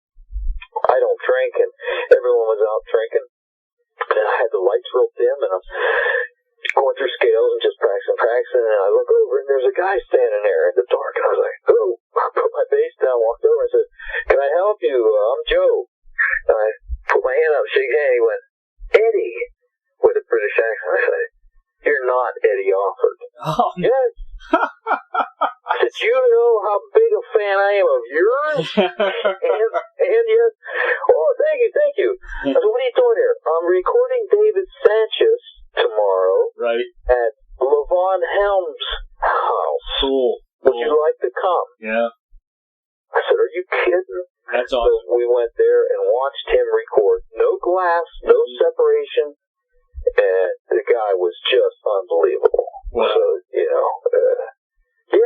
I don't drink, and everyone was out drinking, and I had the lights real dim, and I'm going through scales and just practicing, and I look over, and there's a guy standing there in the dark, and I was like, oh, I put my bass down, walked over, and said, can I help you? I'm Joe. And I put my hand up, shake his hand, he went, Eddie, with a British accent. I said, you're not Eddie Offord. Oh. Yes. I said, you know how big a fan I am of yours? and yes. Oh, thank you. I said, what are you doing here? I'm recording David Sanchez tomorrow at Levon Helms' house. Cool. Would you like to come? Yeah. I said, are you kidding? That's awesome. So we went there and watched him record. No glass, no separation, and the guy was just unbelievable. Wow. So,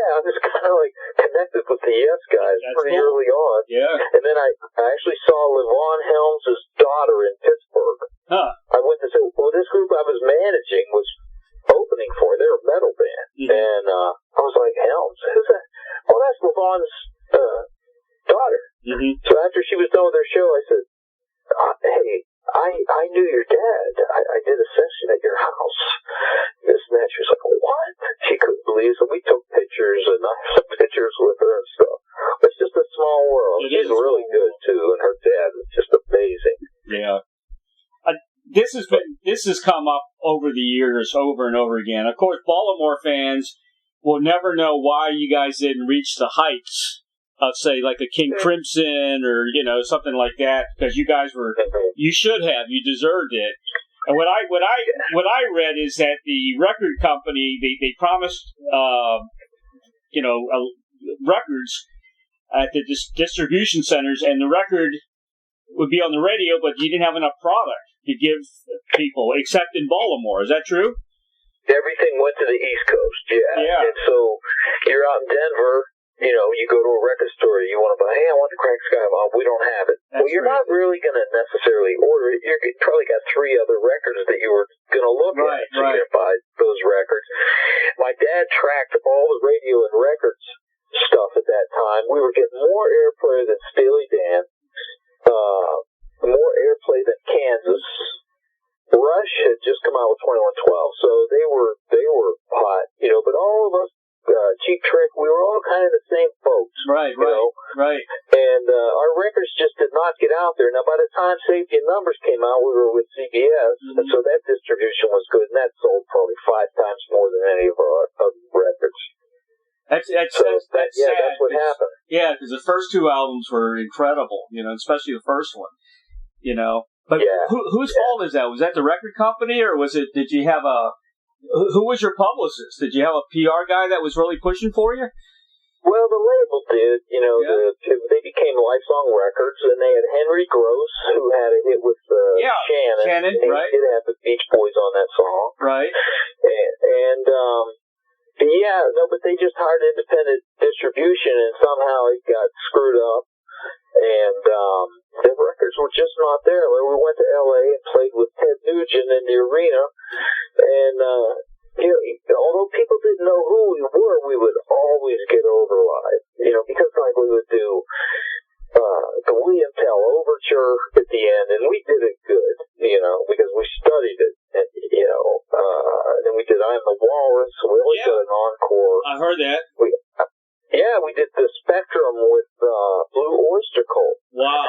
I was kind of connected with the Yes guys pretty early on. Yeah. And then I actually saw Levon Helms' daughter in Pittsburgh. Huh. I went to say, this group I was managing was opening for. They're a metal band. Mm-hmm. And I was like, Helms? Who's that? Oh, that's Levon's daughter. Mm-hmm. So after she was done with her show, I said, hey, I knew your dad. I did a session at your house. This and that. She was like, what? She couldn't believe it. So we took pictures, and I have some pictures with her and stuff. It's just a small world. She's really good, too, and her dad is just amazing. Yeah. This has come up over the years, over and over again. Of course, Baltimore fans will never know why you guys didn't reach the heights of, say, like a King Crimson or, something like that, because you guys you should have, you deserved it. And what I read is that the record company, they promised, records at the distribution centers, and the record would be on the radio, but you didn't have enough product to give people, except in Baltimore. Is that true? Everything went to the East Coast, yeah. And so you're out in Denver, you go to a record store, you want to buy, hey, I want the Crack Sky. We don't have it. Well, you're not really going to necessarily order it. You probably got 3 other records that you were going to look at. So you're going to buy those records. My dad tracked all the radio and records stuff at that time. We were getting more airplay than Steely Dan, more airplay than Kansas. Rush had just come out with 2112, so they were hot, but all of us, Cheap Trick, we were all kind of the same folks. Right. And our records just did not get out there. Now, by the time Safety and Numbers came out, we were with CBS, and so that distribution was good, and that sold probably 5 times more than any of our other records. That's sad. That's what happened. Yeah, because the first 2 albums were incredible, especially the first one, But whose fault is that? Was that the record company, or did you have who was your publicist? Did you have a PR guy that was really pushing for you? Well, the label did. They became Lifesong Records, and they had Henry Gross, who had a hit with Shannon. Shannon, right. He did have the Beach Boys on that song. Right. But they just hired independent distribution, and somehow it got screwed up, and the records were just not there. We went to L.A. and played with Ted Nugent in the arena, and although people didn't know who we were, we would always get over live, because we would do the William Tell Overture at the end, and we did it good, because we studied it, and then we did I'm the Walrus. We always did an encore. I heard that. We did the Spectrum with Blue Oyster Cult. Wow.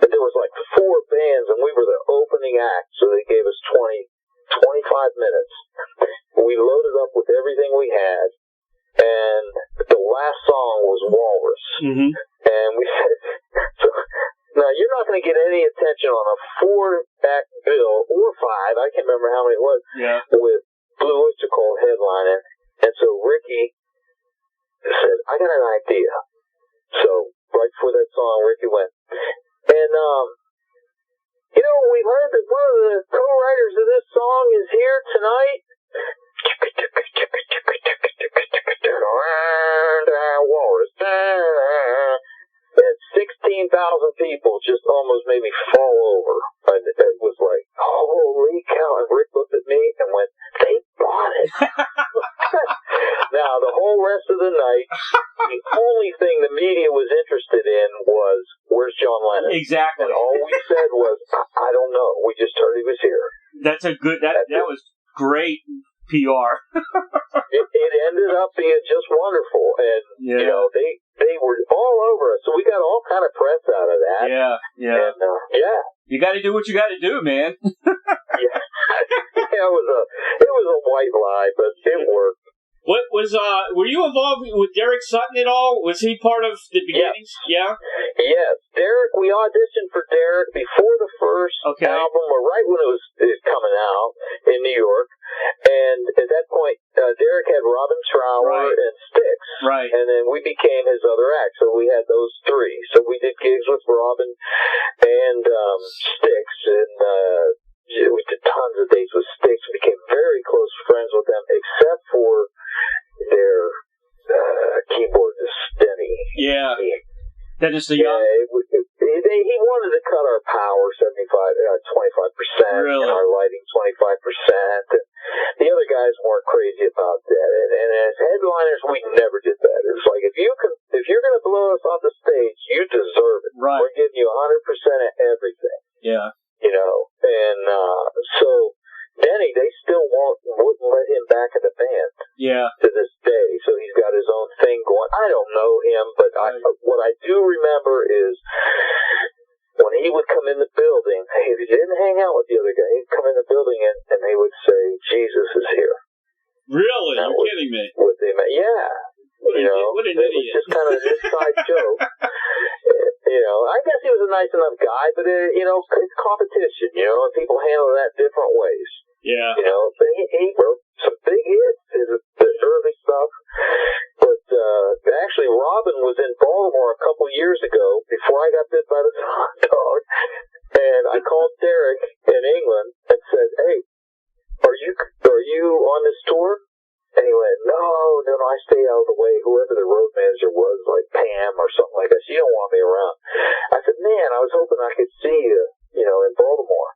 And there was 4 bands, and we were the opening act, so they gave us 25 minutes. We loaded up with everything we had, and the last song was Walrus. Mm-hmm. And we said, now you're not going to get any attention on a 4-act bill, or 5, I can't remember how many it was, with Blue Oyster Cult headlining. And so Ricky said, I got an idea. So right before that song, Ricky went, and we heard that one of the co-writers of this song is here tonight. Walrus. And 16,000 people just almost made me fall over. And it was like, holy cow. And Rick looked at me and went, they bought it. Now, the whole rest of the night, the only thing the media was interested in was, where's John Lennon? Exactly. And all we said was, I don't know. We just heard he was here. That's a good, that was great PR. It ended up being just wonderful. And, they were all over us. So we got all kind of press out of that. Yeah. And, you got to do what you got to do, man. Yeah, it was a white lie, but it worked. What was were you involved with Derek Sutton at all? Was he part of the beginnings? Yeah. Yes, Derek. We auditioned for Derek before the first album, or right when it was coming out in New York. And at that point, Derek had Robin Trower and Styx, and then we became his other act. So we had those 3. So we did gigs with Robin and Styx, and we did tons of dates with Styx. We became very close friends with them, except for their keyboardist, Denny. Yeah. Dennis the Young. He wanted to cut our power 25%, really? And our lighting 25%. And the other guys weren't crazy about that. And as headliners, we never did that. It was like, if you're going to blow us off the stage, you deserve it. Right. We're giving you 100% of everything. Yeah. And so Denny, they still wouldn't let him back in the band. Yeah. To this day, so he's got his own thing going. I don't know him, but what I do remember is when he would come in the building, he didn't hang out with the other guy. He'd come in the building and they would say, "Jesus is here." Really? You're kidding me? With him, yeah. What an idiot. It was just kind of an inside joke. I guess he was a nice enough guy, but it's competition, and people handle that different ways. Yeah. He wrote some big hits, the early stuff. But actually, Robin was in Baltimore a couple years ago before I got bit by the dog, and I called Derek in England and said, "Hey, are you on this tour?" And he went, no, I stay out of the way. Whoever the road manager was, like Pam or something like that, she don't want me around. I said, man, I was hoping I could see you, in Baltimore.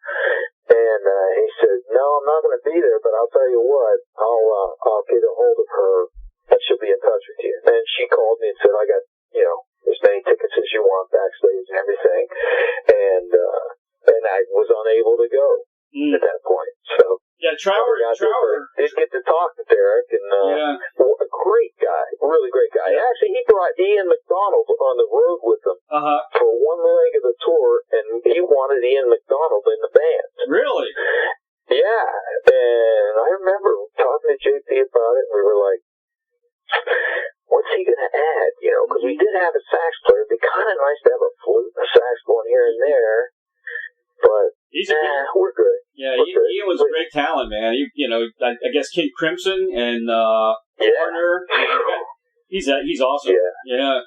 And he said, no, I'm not going to be there, but I'll tell you what, I'll get a hold of her, and she'll be in touch with you. And she called me and said, I got, as many tickets as you want backstage and everything. And I was unable to go at that point. So yeah, Trower did get to talk to Derek, and a great guy, really great guy. Actually, he brought Ian McDonald on the road with him for one leg of the tour, and he wanted Ian McDonald in the band. Really? Yeah, and I remember talking to JP about it, and we were like, what's he going to add? Because we did have a sax player. It'd be kind of nice to have a flute, a sax going here and there, but we're good. Yeah, Ian was a great talent, man. I guess King Crimson and Foreigner. He's awesome. Yeah.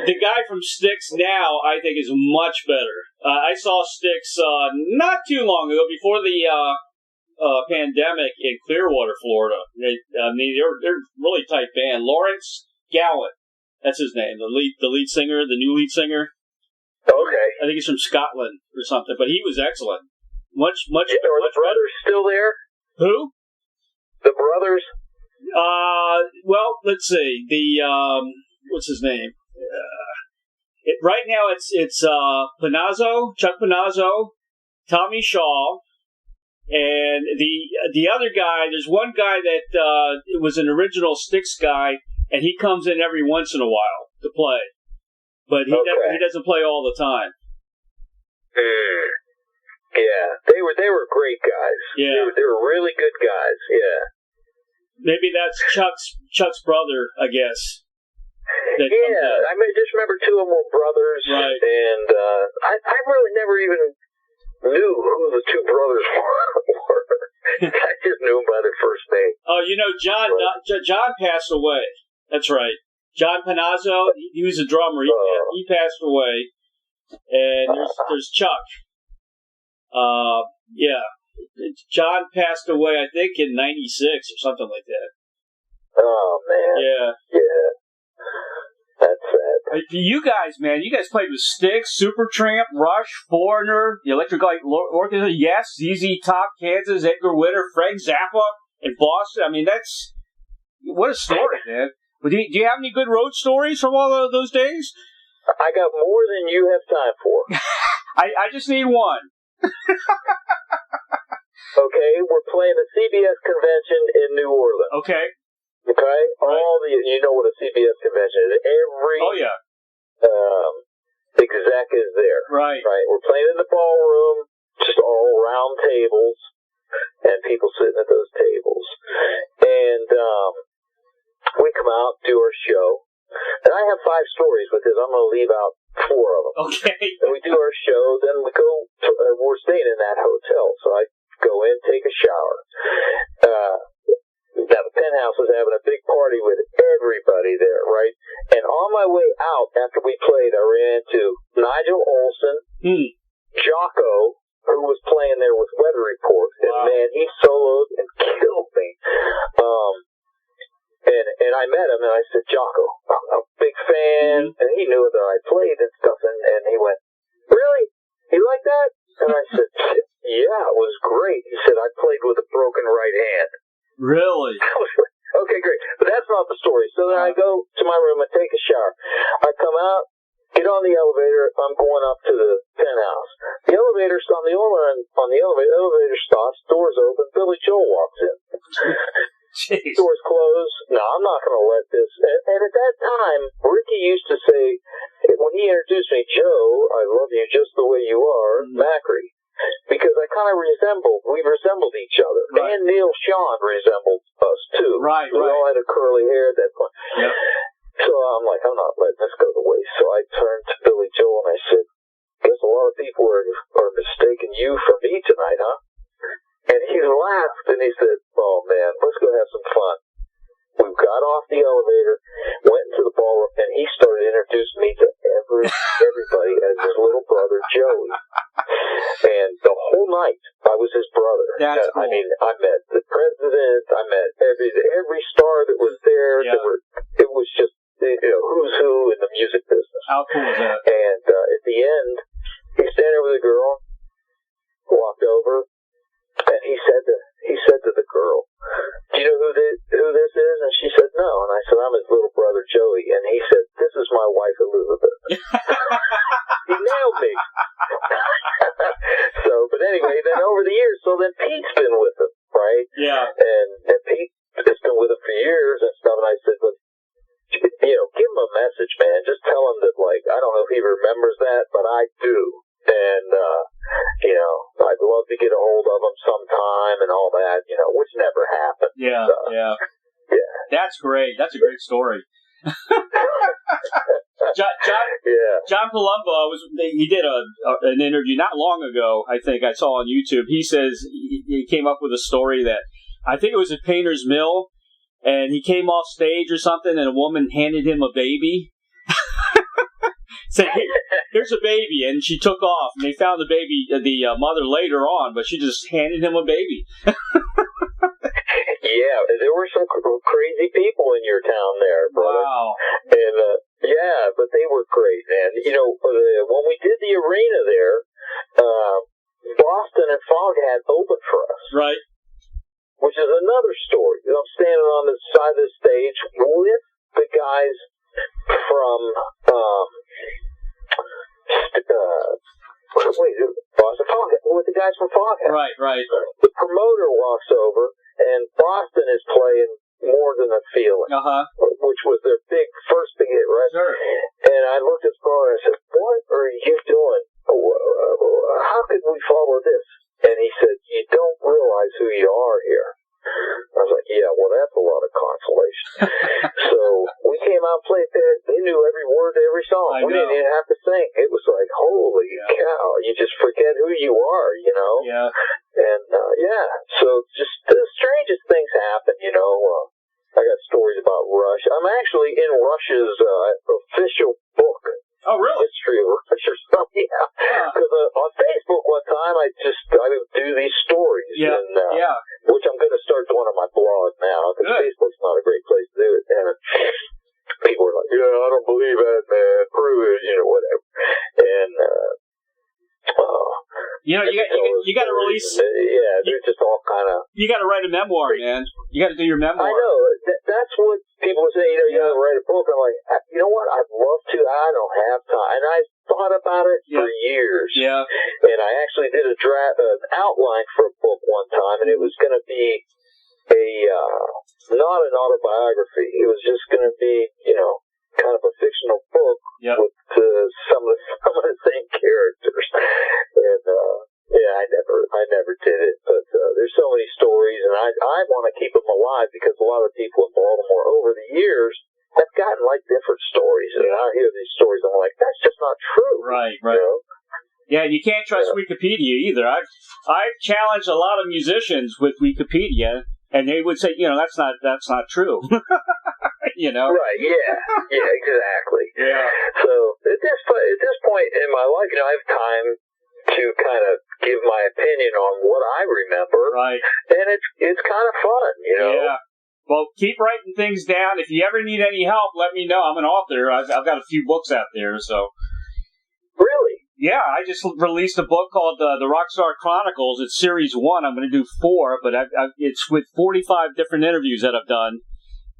The guy from Styx now, I think, is much better. I saw Styx not too long ago, before the pandemic, in Clearwater, Florida. They're a really tight band. Lawrence Gallant, that's his name, the lead singer, the new lead singer. Okay. I think he's from Scotland or something, but he was excellent. Much. Are the brothers still there? Who? The brothers? Well, let's see. What's his name? Right now it's Panazzo, Chuck Panazzo, Tommy Shaw, and the other guy. There's one guy that was an original Styx guy, and he comes in every once in a while to play. But he doesn't play all the time. Yeah, they were great guys. Yeah, they were really good guys. Yeah. Maybe that's Chuck's brother, I guess. I just remember two of them were brothers, right? And I really never even knew who the two brothers were. I just knew them by their first name. Oh, John passed away. That's right. John Panazzo, he was a drummer. He passed away. And there's Chuck. John passed away, I think, in '96 or something like that. Oh, man. Yeah. That's sad. You guys played with Styx, Supertramp, Rush, Foreigner, the Electric Light Orchestra, yes, ZZ Top, Kansas, Edgar Winter, Frank Zappa, and Boston. I mean, what a story, man. Do you have any good road stories from all of those days? I got more than you have time for. I just need one. Okay, we're playing a CBS convention in New Orleans. Okay. Right. You know what a CBS convention is. Every exec is there. Right. We're playing in the ballroom, just all round tables, and people sitting at those tables. And we come out, do our show, and I have 5 stories with this. I'm going to leave out 4 of them. Okay. And we do our show, then we go we're staying in that hotel, so I go in, take a shower. Now the Penthouse was having a big party with everybody there, right? And on my way out, after we played, I ran into Nigel Olsson, Jocko, who was playing there with Weather Report, and man, he soloed and killed me. And I met him, and I said, Jocko, I'm a big fan, and he knew that I played and stuff, and he went, really? You like that? And I said, yeah, it was great. He said, I played with a broken right hand. Really? Okay, great. But that's not the story. So then I go to my room and take a shower. I come out, get on the elevator. I'm going up to the Penthouse. The elevator stops. The elevator stops. Doors open. Billy Joel walks in. Jeez. Doors closed. No, I'm not going to let this. And at that time, Ricky used to say, when he introduced me, Joe, I love you just the way you are, Macre. Because we resembled each other. Right. And Neil Sean resembled us, too. Right. We all had a curly hair at that point. Yep. So I'm like, I'm not letting this go to waste. So I turned to Billy Joel and I said, guess a lot of people are mistaking you for me tonight, huh? And he laughed and he said, oh man, let's go have some fun. We got off the elevator, went into the ballroom, and he started introducing me to everybody as his little brother, Joey. And the whole night, I was his brother. That's cool. I mean, I met the president, I met every star that was there. Yeah. It was just, who's who in the music business. How cool is that? And at the end, he's standing there with a girl, walked over, and he said to the girl, "Do you know who this is?" And she said, "No." And I said, "I'm his little brother, Joey." And he said, "This is my wife, Elizabeth." He nailed me. But anyway, then over the years, so then Pete's been with him, right? Yeah. And Pete has been with him for years and stuff. And I said, "But give him a message, man. Just tell him that, like, I don't know if he remembers that, but I do. And I'd love to get a hold of him sometime and all that, which never happened." Yeah, yeah. That's great. That's a great story. John Palumbo he did an interview not long ago, I think I saw on YouTube. He says he came up with a story that I think it was at Painter's Mill, and he came off stage or something, and a woman handed him a baby. Said, "Here's a baby," and she took off, and they found the mother later on, but she just handed him a baby. Yeah, there were some crazy people in your town there, brother. Wow. And but they were great, man. When we did the arena there, Boston and Foghat opened for us. Right. Which is another story. I'm standing on the side of the stage with the guys from Boston Foghat, with the guys from Foghat. Right. The promoter walks over, and Boston is playing More Than a Feeling, which was their first big hit, right? Sure. And I looked at the promoter and I said, "What are you doing? How could we follow this?" And he said, "You don't realize who you are here." I was like, "Yeah, well, that's a lot of consolation." So we came out and played there. They knew every word to every song. We didn't even have to sing. It was like, holy cow, you just forget who you are, Yeah. And, so just the strangest things happen, I got stories about Rush. I'm actually in Rush's official book. Oh, really? History of Rush or something, yeah. Because on Facebook one time, I would do these stories. Yeah, and, which I'm going to start doing on my blog now, because Facebook's not a great place to do it. And people are like, "Yeah, I don't believe that, man. Prove it," whatever. And, you got to release. Yeah, they're just all kind of. You got to write a memoir, man. You got to do your memoir. I know. That's what people say. You got to write a book. I'm like, you know what? I'd love to. I don't have time. And I thought about it for years. Yeah. And I actually did an outline for a book one time, and it was going to be not an autobiography. It was just going to be, kind of a fictional book with some of the same characters. And I never did it, but there's so many stories, and I want to keep them alive because a lot of people in Baltimore over the years have gotten like different stories, and I hear these stories, and I'm like, that's just not true. Right. Yeah, and you can't trust Wikipedia either. I've challenged a lot of musicians with Wikipedia, and they would say, that's not true. Right? Yeah, exactly. Yeah. So at this point in my life, I have time to kind of give my opinion on what I remember. Right. And it's kind of fun, Yeah. Well, keep writing things down. If you ever need any help, let me know. I'm an author. I've got a few books out there, so. Really? Yeah, I just released a book called the Rockstar Chronicles. It's series 1. I'm going to do 4, but it's with 45 different interviews that I've done.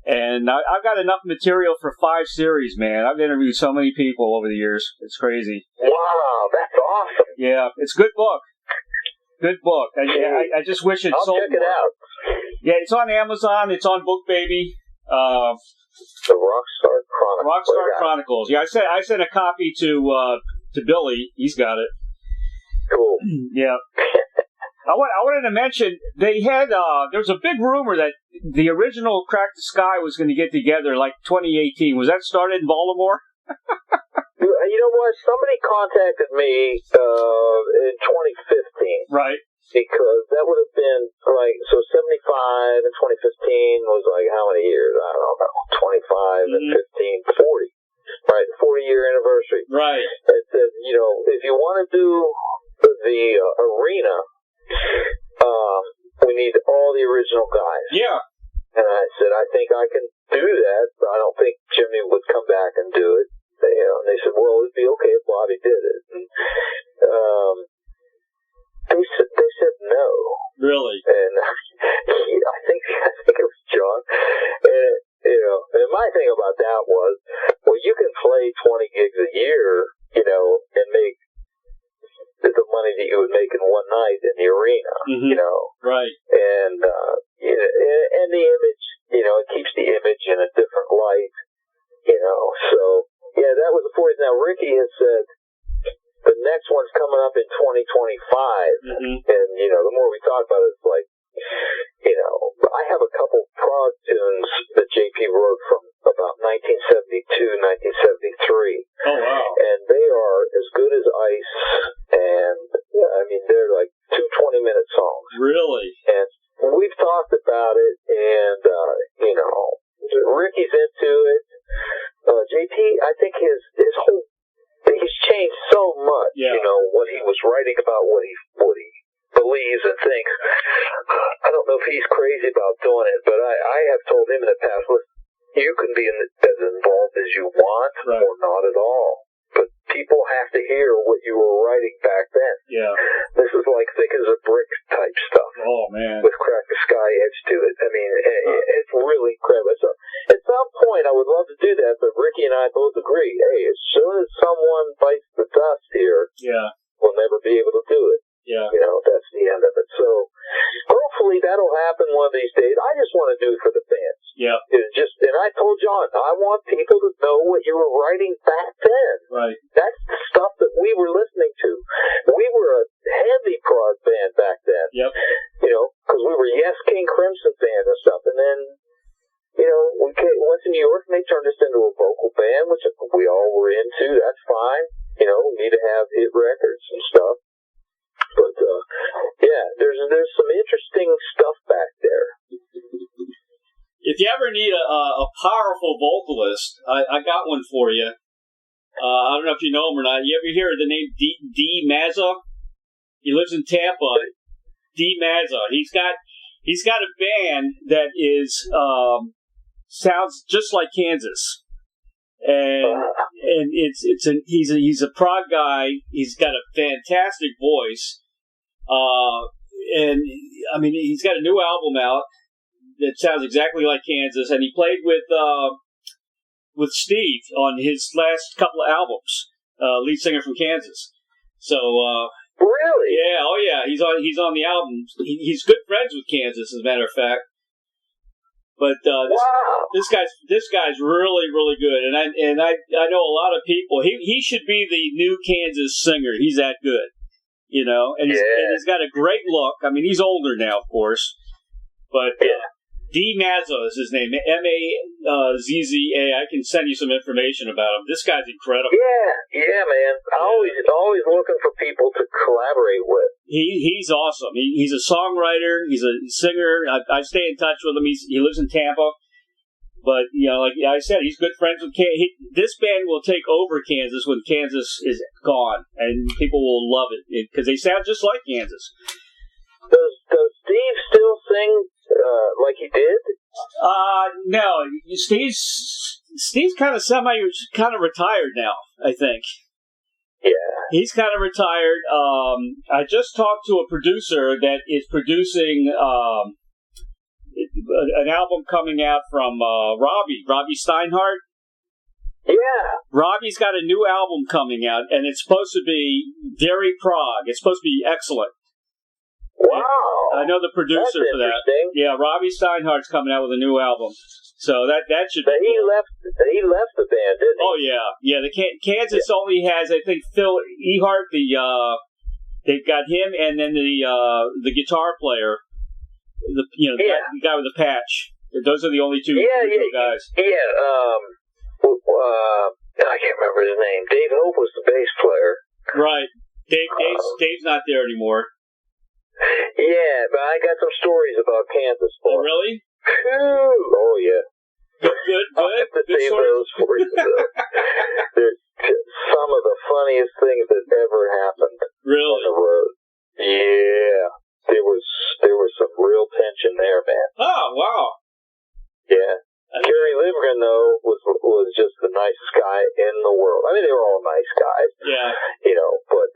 And I've got enough material for 5 series, man. I've interviewed so many people over the years. It's crazy. Wow, that's awesome. Yeah, it's a good book. Good book. I just wish it sold more. I'll check it out. Yeah, it's on Amazon. It's on BookBaby. The Rockstar Chronicles. Rockstar Chronicles. Yeah, I sent a copy to Billy. He's got it. Cool. Yeah. I wanted to mention they had there was a big rumor that the original Crack the Sky was going to get together like 2018. Was that started in Baltimore? You know what? Somebody contacted me in 2015. Right. Because that would have been like, so 75 and 2015 was like how many years? I don't know. 25 and 15, 40. Right, 40-year anniversary. Right. It said, if you want to do the arena, we need all the original guys. Yeah. And I said, I think I can do that, but I don't think Jimmy would come back and do it. They they said, well, it'd be okay if Bobby did it. And they said no. Really? And I think it was John. And, and my thing about that was, well, you can play 20 gigs a year, and make the money that you would make in one night in the arena, Right. And, and the image, it keeps the image in a different light, so, yeah, that was the 40th. Now, Ricky has said the next one's coming up in 2025, and, the more we talk about it, it's like, I have a couple prog tunes that JP wrote from about 1972, 1973. Oh, wow. And they are as good as ice, and, they're like 2 20-minute songs. Really? And we've talked about it, and, Ricky's into it. JP, I think his whole, he's changed so much, what he was writing about, what he believes and thinks. I don't know if he's crazy about doing it, but I have told him in the past, listen, you can be as involved as you want, or not at all. But people have to hear what you were writing back then. Yeah. This is like thick as a brick type stuff. Oh, man. With crack the sky edge to it. It's really incredible. So at some point, I would love to do that, but Ricky and I both agree, hey, as soon as someone bites the dust here, we'll never be able to do it. Yeah. That's the end of it. So hopefully that'll happen one of these days. I just want to do it for the fans. Yeah. And I told John, I want people to know what you were writing back then. Right. That's the stuff that we were listening to. We were a heavy prog band back then. Yep. Because we were Yes King Crimson band and stuff. And then, we went to New York and they turned us into a vocal band, which we all were into. That's fine. We need to have hit records and stuff. But, there's some interesting stuff back there. If you ever need a powerful vocalist, I got one for you. I don't know if you know him or not. You ever hear the name D. Mazza? He lives in Tampa. D. Mazza. He's got a band that is sounds just like Kansas. And he's a prog guy. He's got a fantastic voice. He's got a new album out that sounds exactly like Kansas, and he played with Steve on his last couple of albums, lead singer from Kansas. So really, yeah, oh yeah, he's on the album. He's good friends with Kansas, as a matter of fact. But this guy's really, really good, and I know a lot of people. He should be the new Kansas singer. He's that good, and he's got a great look. He's older now, of course, but D. Mazza is his name, Mazza. I can send you some information about him. This guy's incredible. Yeah, man. Always looking for people to collaborate with. He's awesome. He's a songwriter. He's a singer. I stay in touch with him. He lives in Tampa. But, like I said, he's good friends with Kansas. This band will take over Kansas when Kansas is gone, and people will love it because they sound just like Kansas. Does Steve still sing like he did? No. Steve's kind of retired now, I think. Yeah. He's kind of retired. I just talked to a producer that is producing an album coming out from Robbie Steinhardt. Yeah. Robbie's got a new album coming out, and it's supposed to be very prog. It's supposed to be excellent. Wow. I know the producer for that. Yeah, Robbie Steinhardt's coming out with a new album. So that should be cool. He left the band, didn't he? Oh, yeah. Yeah, Kansas only has, I think, Phil Ehart, they've got him, and then the guitar player, the guy with the patch. Those are the only two guys. Yeah, I can't remember his name. Dave Hope was the bass player. Right. Dave's not there anymore. Yeah, but I got some stories about Kansas. Oh, really? Oh, yeah. Good. I'll have to save those for you. They're some of the funniest things that ever happened. Really? On the road. Yeah. There was some real tension there, man. Oh, wow. Yeah. Kerry Livgren, though, was just the nicest guy in the world. I I mean, they were all nice guys. Yeah. But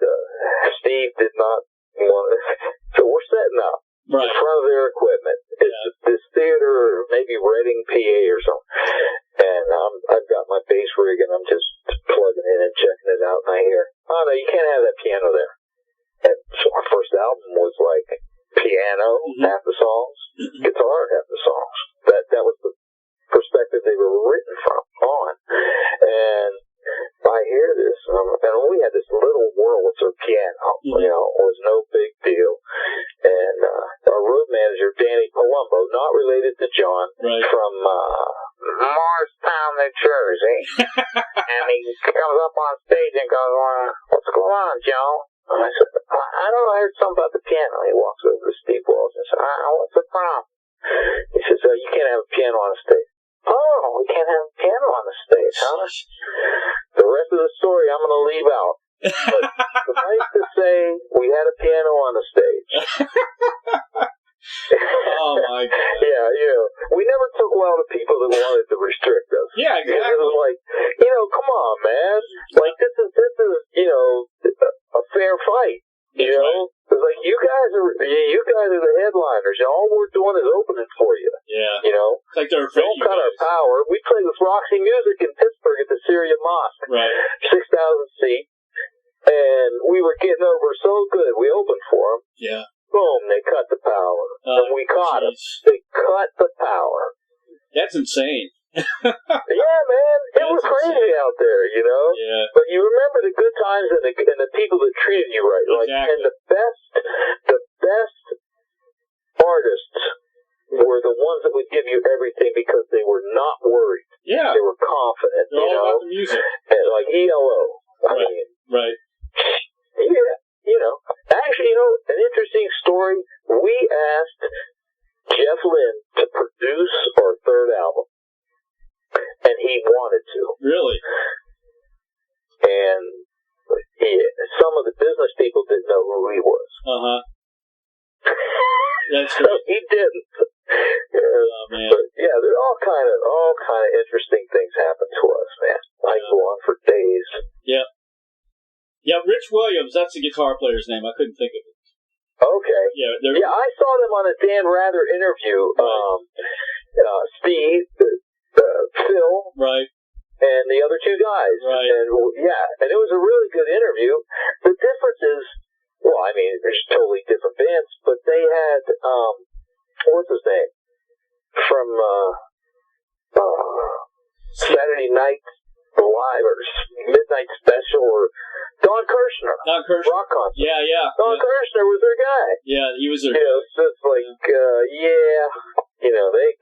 Steve did not want to. So we're setting up in front of their equipment. It's this theater, maybe Reading, PA or something. And I've got my bass rig and I'm just plugging in and checking it out. And I hear, oh no, you can't have that piano there. And so our first album was like piano, half the songs, guitar, half the songs. That was the perspective they were written on. And I hear this, and we had this little Wurlitzer piano, it was no big deal. And our road manager, Danny Palumbo, not related to John, from Morristown, New Jersey, and he comes up on stage and goes, what's going on, Joe? And I said, I don't know, I heard something about the piano. He walks over to Steve Walsh and says, what's the problem? He says, you can't have a piano on the stage. Oh, we can't have a piano on the stage, huh? The rest of the story I'm going to leave out. But suffice to say, we had a piano on the stage. Oh, my God. Yeah. We never took well to people that wanted to restrict us. Yeah, exactly. It was like, come on, man. Like, this is a fair fight. It's like you guys are the headliners. All we're doing is opening for you. Yeah. It's like they're afraid. Don't cut our power. We played with Roxy Music in Pittsburgh at the Syria Mosque. Right. 6,000 seats, and we were getting over so good. We opened for them. Yeah. Boom! They cut the power, and we caught them. They cut the power. That's insane. Yeah, man, it was crazy out there, Yeah. But you remember the good times and the people that treated you right, Exactly. And the best artists were the ones that would give you everything because they were not worried. Yeah. They were confident. They're all about the music. And like ELO. Right. Yeah. Actually, an interesting story. We asked Jeff Lynne to produce our third album. And he wanted to. Really? And some of the business people didn't know who he was. That's so he didn't. Oh, man. But yeah, there's all kind of interesting things happen to us, man. I can go on for days. Yeah. Yeah, Rich Williams, that's the guitar player's name. I couldn't think of it. Okay. Yeah, I saw them on a Dan Rather interview. Steve, Phil, and the other two guys. Right. And it was a really good interview. The difference is, there's totally different bands, but they had, what's his name? From Saturday Night Live or Midnight Special or Don Kirshner. Rock concert. Yeah. Don Kirshner was their guy. Yeah, he was their guy. It's just like,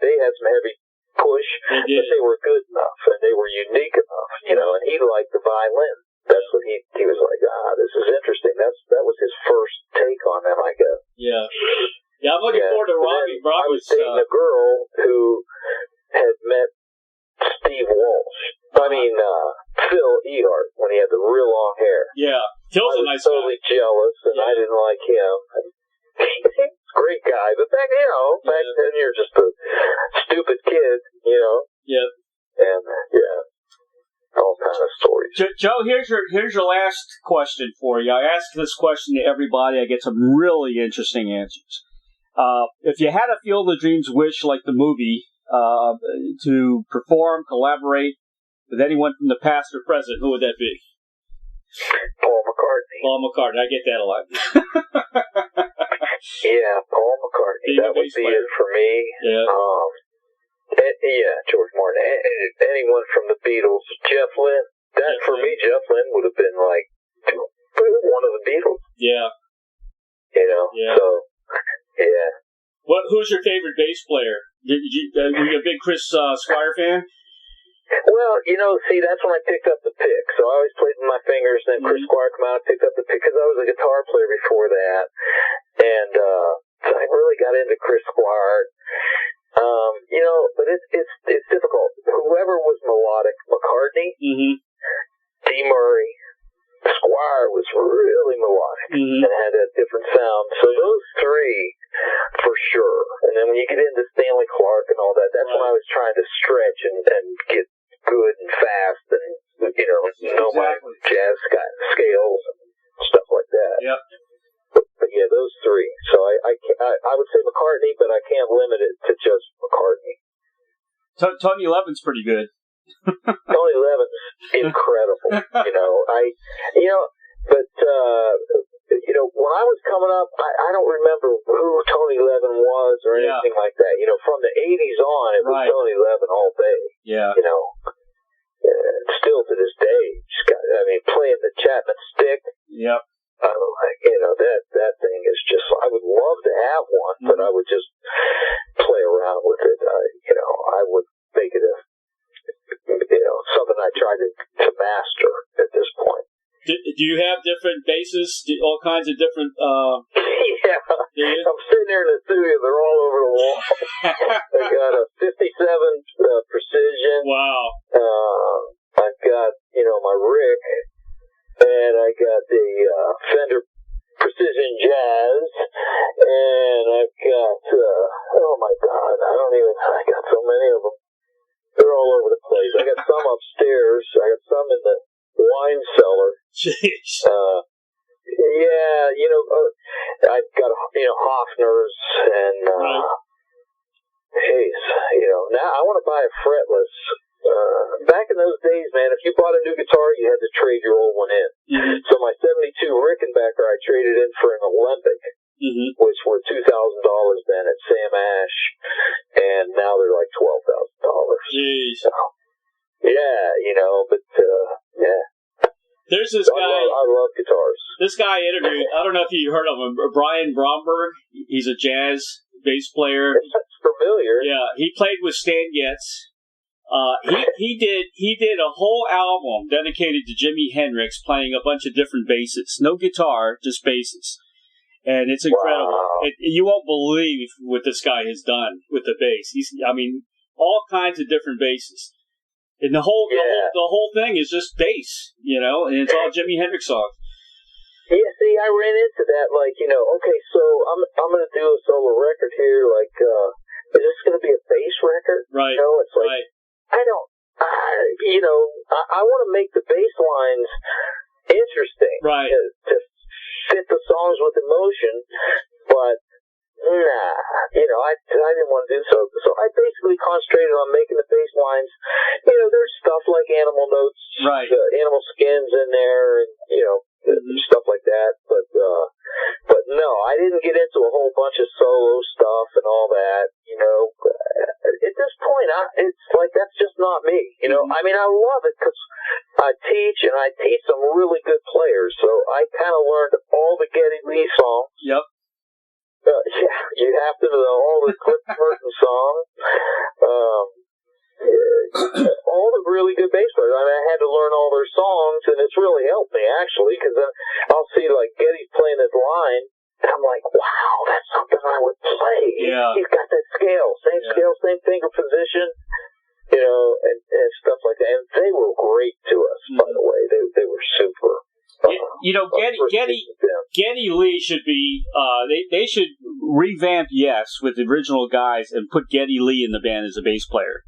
they had some heavy push, but they were good enough and they were unique enough, and he liked the violin. That's what he was like, this is interesting. That was his first take on them, I guess. Yeah. Yeah, I'm looking forward to Robbie. I was dating a girl who had met Steve Walsh. Phil Ehart, when he had the real long hair. Yeah. Phil's a nice guy. I was totally jealous, and I didn't like him. He's a great guy, but back then you're just a stupid kid, Yeah. And, all kind of stories. Joe, here's your last question for you. I ask this question to everybody. I get some really interesting answers. If you had a Field of Dreams wish, like the movie, to perform, collaborate with anyone from the past or present, who would that be? Paul McCartney. Paul McCartney. I get that a lot. Yeah, Paul McCartney. That would be it for me. Yeah. George Martin. Anyone from the Beatles. Jeff Lynne. For me, Jeff Lynne would have been like one of the Beatles. Yeah. Yeah. So, yeah. Who's your favorite bass player? Were you a big Chris Squire fan? Well, that's when I picked up the pick. So I always played with my fingers, and then Chris Squire came out and picked up the pick, because I was a guitar player before that. And so I really got into Chris Squire. But it's difficult. Whoever was melodic, McCartney, Dee Murray, Squire was really melodic and had a different sound. So those three, for sure. And then when you get into Stanley Clarke and all that, that's when I was trying to stretch and get good and fast and, know my jazz scales and stuff like that. Yep. But yeah, those three. So I would say McCartney, but I can't limit it to just McCartney. Tony Levin's pretty good. Tony Levin's incredible. When I was coming up, I don't remember who Tony Levin was or anything like that. From the 80s on, it was Tony Levin all day. Yeah. Still to this day, playing the Chapman stick. Yep. That thing is just, I would love to have one, but I would just play around with it. I would make it something I try to master at this point. Do you have different basses? All kinds of different... Yeah. I'm sitting there in the studio. They're all over the wall. I got a 57 Precision. Wow. I've got, my Rick. And I got the Fender Precision Jazz. And I've got, oh my God, I got so many of them. They're all over the place. I got some upstairs. I got some in the wine cellar. Jeez. I've got, Hofner's and, now I want to buy a fretless. Back in those days, man, if you bought a new guitar, you had to trade your old one in. Mm-hmm. So my 72 Rickenbacker, I traded in for an Olympic, which were $2,000 then at Sam Ash, and now they're like $12,000. Jeez. So, yeah. There's this guy. I love guitars. This guy interviewed, I don't know if you heard of him, Brian Bromberg. He's a jazz bass player. That's familiar. Yeah, he played with Stan Getz. He did a whole album dedicated to Jimi Hendrix, playing a bunch of different basses. No guitar, just basses. And it's incredible. Wow. You won't believe what this guy has done with the bass. All kinds of different basses. And the whole thing is just bass, and it's all Jimi Hendrix songs. Yeah, see, I ran into that, okay, so I'm going to do a solo record here, is this going to be a bass record? Right. It's like, right. I want to make the bass lines interesting. Right. To fit the songs with emotion, but I didn't want to do so. So I basically concentrated on making the bass lines. There's stuff like Animal Notes, right? Animal Skins in there, and stuff like that. But no, I didn't get into a whole bunch of solo stuff and all that. At this point, it's like that's just not me. I love it because I teach some really good players. So I kind of learned all the Geddy Lee songs. Yep. You have to know all the Cliff Burton songs. All the really good bass players. I had to learn all their songs, and it's really helped me, actually, because then I'll see, Geddy playing his line, and I'm like, wow, that's something I would play. Yeah. He's got that scale, same finger position, and stuff like that. And they were great to us, by the way. They were super. Geddy Lee should be. They should revamp Yes with the original guys and put Geddy Lee in the band as a bass player.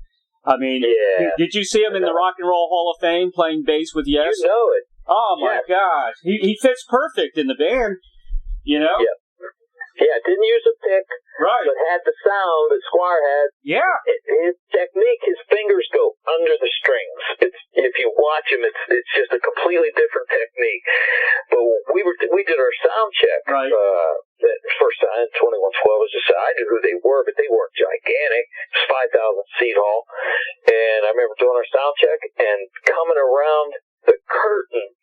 Did you see him in the Rock and Roll Hall of Fame playing bass with Yes? You know it. Oh my gosh, he fits perfect in the band. Yeah, didn't use a pick, right? But had the sound that Squire had. Yeah, his technique, his fingers go under the strings. If you watch him, it's just a completely different technique. But we did our sound check. Right. The first time, 2112 was just, I knew who they were, but they weren't gigantic. It's 5,000 seat hall, and I remember doing our sound check and coming around the curtain,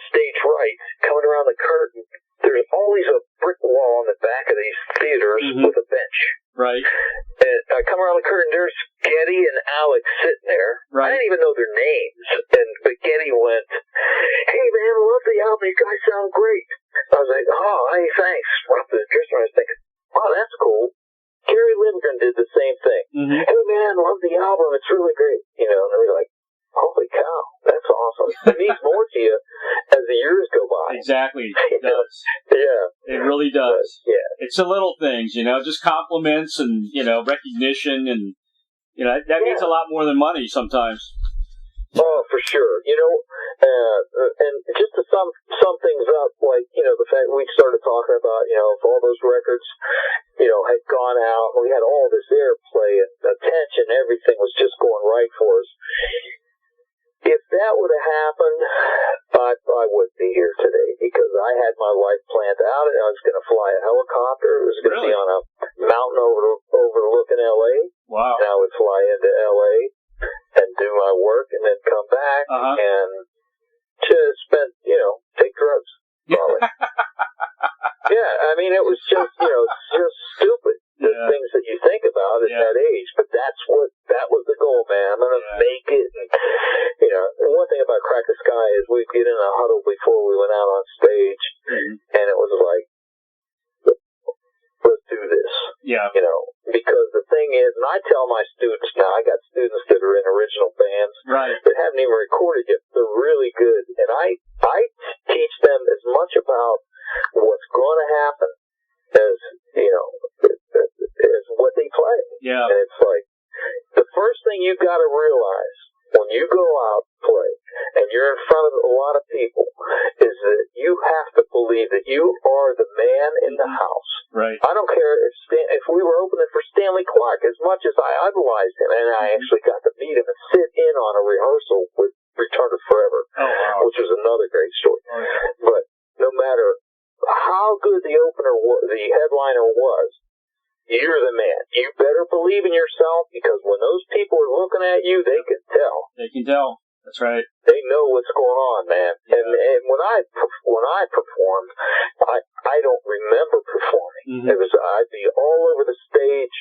stage right, coming around the curtain. There's always a brick wall on the back of these theaters with a bench. Right. And I come around the curtain, there's Geddy and Alex sitting there. Right. I didn't even know their names. But Geddy went, hey man, I love the album, you guys sound great. I was like, oh, hey, thanks. Off the dresser, I was thinking, oh, that's cool. Gary Lindgren did the same thing. Mm-hmm. Hey man, I love the album, it's really great. And they were like, holy cow, that's awesome. It means more to you as the years go by. Exactly, it does. Yeah. It really does. But, yeah. It's the little things, just compliments and, recognition and, that means a lot more than money sometimes. Oh, for sure. And just to sum things up, like, the fact we started talking about, if all those records, had gone out, and we had all this airplay and attention, everything was just going right for us. If that would have happened, I wouldn't be here today, because I had my life planned out, and I was going to fly a helicopter. It was going to be on a mountain overlooking L.A. Wow. And I would fly into L.A. and do my work, and then come back and just spend, take drugs, probably. Yeah, I mean, it was just, just stupid. The things that you think about at that age, but that was the goal, man. I'm gonna make it. And one thing about Crack the Sky is we'd get in a huddle before we went out on stage, and it was like, let's do this. Yeah. Because the thing is, and I tell my students now, I got students that are in original bands that haven't even recorded yet. They're really good, and I teach them as much about what's going to happen as is what they play. Yeah. And it's like, the first thing you got to realize when you go out and play and you're in front of a lot of people is that you have to believe that you are the man in the house. Right. I don't care if we were opening for Stanley Clarke, as much as I idolized him, and I actually got to meet him and sit in on a rehearsal with Return to Forever, which was another great story. But no matter how good the opener was, the headliner was, you're the man. You better believe in yourself, because when those people are looking at you, they can tell. They can tell. That's right. They know what's going on, man. Yeah. And when I performed, I don't remember performing. I'd be all over the stage.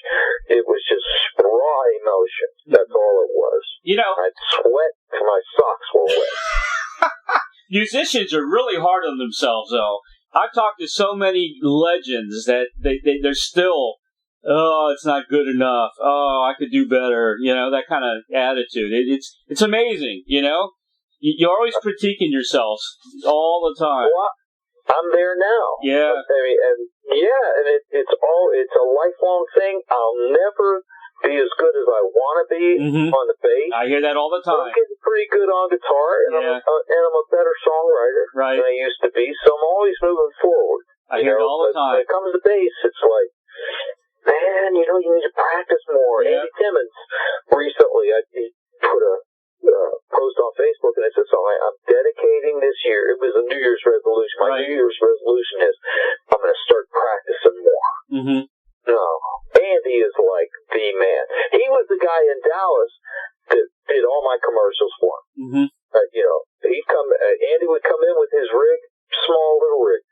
It was just raw emotion. That's all it was. I'd sweat till my socks were wet. Musicians are really hard on themselves, though. I've talked to so many legends that they're still, it's not good enough. I could do better. That kind of attitude. It's amazing. You're always critiquing yourselves all the time. Well, I'm there now. Yeah. I mean, and it's a lifelong thing. I'll never be as good as I want to be on the bass. I hear that all the time. I'm getting pretty good on guitar, and I'm a better songwriter than I used to be, so I'm always moving forward. I hear it all the time. When it comes to bass, it's like, man, you need to practice more. Yeah. Andy Timmons, recently, he put a post on Facebook, and it said something like, I'm dedicating this year. It was a New Year's resolution. My New Year's resolution is I'm going to start practicing more. No. Andy is like the man. He was the guy in Dallas that did all my commercials for him. Andy would come in with his rig, small little rig,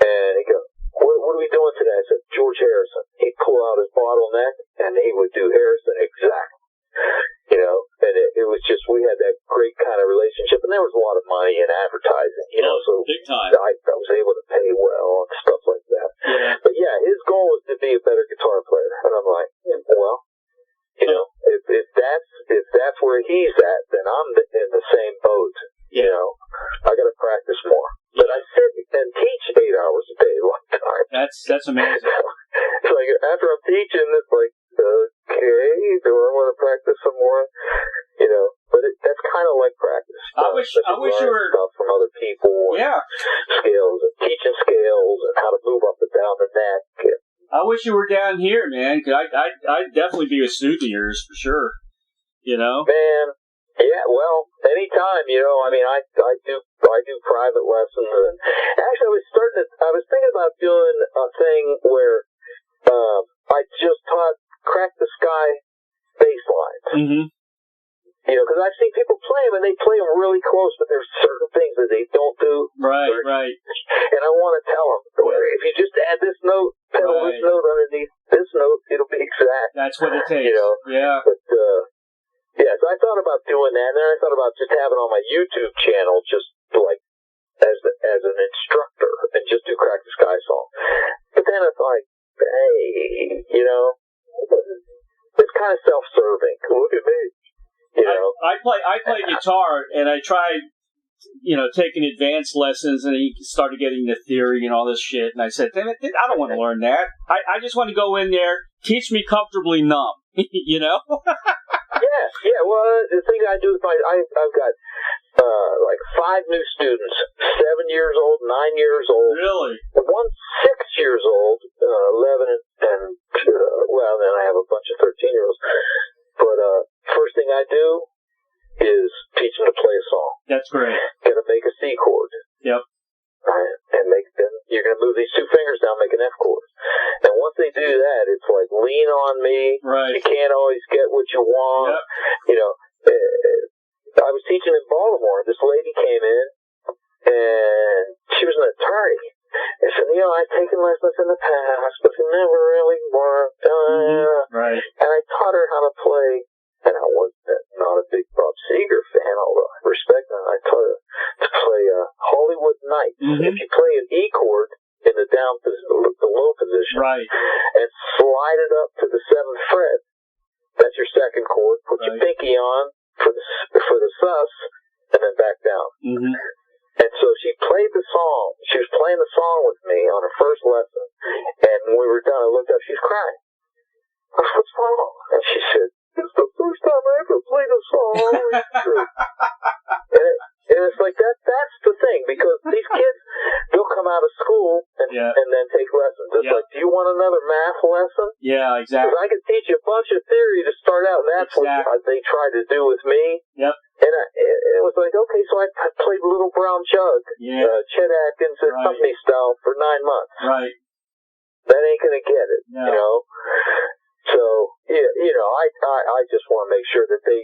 and he'd go, what are we doing today? I said, George Harrison. He'd pull out his bottleneck, and he would do Harrison exactly. And it was just, we had that great kind of relationship, and there was a lot of money in advertising, so big time. I was able to pay well and stuff like that. Yeah. But yeah, his goal was to be a better guitar player, and I'm like, well, if that's where he's at, then I'm in the same boat. I got to practice more. But I sit and teach 8 hours a day a lot of time. That's amazing. It's like, after I'm teaching, it's like, okay, do I want to practice some more? But that's kind of like practice. I wish you were stuff from other people. Scales and teaching scales and how to move up and down the neck. I wish you were down here, man. Cause I'd definitely be a student of yours for sure. Man, yeah. Well, anytime. I mean, I do private lessons, and actually, I was thinking about doing a thing where I just taught Crack the Sky bass lines. Because I've seen people play them, and they play them really close, but there's certain things that they don't do. Right. And I want to tell them, if you just add this note, pedal this note underneath this note, it'll be exact. That's what it takes. Yeah. But, so I thought about doing that, and then I thought about just having it on my YouTube channel, just like, as an instructor, and just do Crack the Sky song. But then it's like, hey, it's kind of self-serving. Look at me. I play guitar, and I tried, taking advanced lessons, and he started getting the theory and all this shit. And I said, damn it, I don't want to learn that. I just want to go in there, teach me comfortably numb. Yeah. Well, the thing I do is I've got new students, 7 years old, 9 years old. Really? One's 6 years old, 11, and well, then I have a bunch of 13-year-olds. But first thing I do is teach them to play a song. That's great. Gonna make a C chord. Yep. And then you're gonna move these 2 fingers down, make an F chord. And once they do that, it's like lean on me. Right. You can't always get what you want. Yep. You know, I was teaching in Baltimore. This lady came in, and she was an attorney. And said, I've taken lessons in the past, but it never really worked. Right. And I taught her how to play, and I was not a big Bob Seger fan, although I respect him. I taught her to play Hollywood Nights. If you play an E chord in the the low position, right, and slide it up to the 7th fret, that's your 2nd chord. Put your pinky on for the sus, and then back down. And so she played the song. She was playing the song with me on her first lesson. And when we were done, I looked up. She was crying. I said, what's wrong? And she said, it's the first time I ever played a song. And it's like that's the thing, because these kids, they'll come out of school and then take lessons. It's like, do you want another math lesson? Yeah, exactly. Because I could teach you a bunch of theory to start out, and that's what they tried to do with me. Yep. And it was like, okay, so I played Little Brown Jug, Chet Atkins and company style for 9 months. Right. That ain't gonna get it, no. So I just want to make sure that they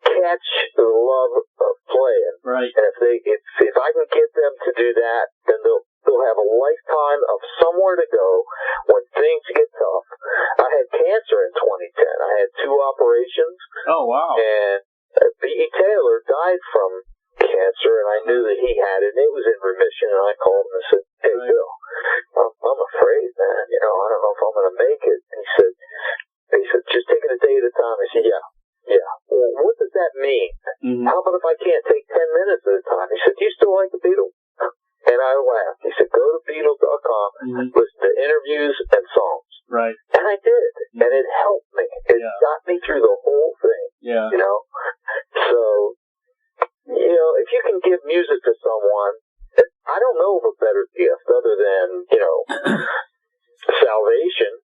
catch the love of playing. Right. And if I can get them to do that, then they'll have a lifetime of somewhere to go when things get tough. I had cancer in 2010. I had 2 operations. Oh wow. And B.E. Taylor died from cancer, and I knew that he had it, and it was in remission, and I called him and said, hey, Bill, I'm afraid, man, I don't know if I'm going to make it. And he said, just take it a day at a time. I said, yeah. Well, what does that mean? How about if I can't take 10 minutes at a time? He said, do you still like the Beatles? And I laughed. He said, go to Beatles.com, listen to interviews and songs. Right. And I did, and it helped me. It got me through the whole thing. Yeah. So, if you can give music to someone, I don't know of a better gift other than, salvation.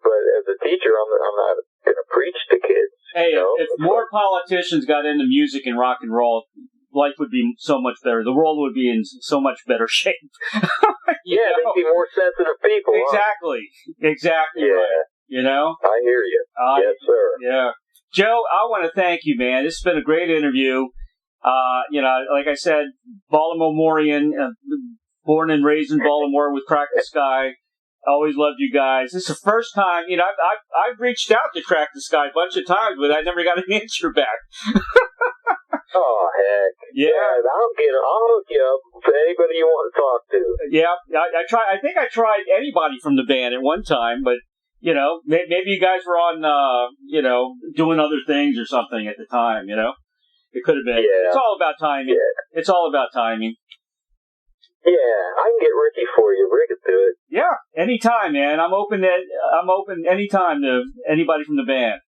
But as a teacher, I'm not going to preach to kids. Hey, if more politicians got into music and rock and roll, life would be so much better. The world would be in so much better shape. They'd be more sensitive people. Exactly. Huh? Exactly. Yeah. Right. I hear you. Yes, sir. Yeah. Joe, I want to thank you, man. This has been a great interview. Like I said, Baltimorean, born and raised in Baltimore with Crack the Sky. Always loved you guys. This is the first time, I've reached out to Crack the Sky a bunch of times, but I never got an answer back. Oh, heck. Yeah. I'll hook you up for anybody you want to talk to. Yeah, I think I tried anybody from the band at one time, but, maybe you guys were on, doing other things or something at the time, It could have been. Yeah. It's all about timing. Yeah. It's all about timing. Yeah, I can get Ricky for you. Rick will do it. Yeah, anytime, man. I'm open anytime to anybody from the band.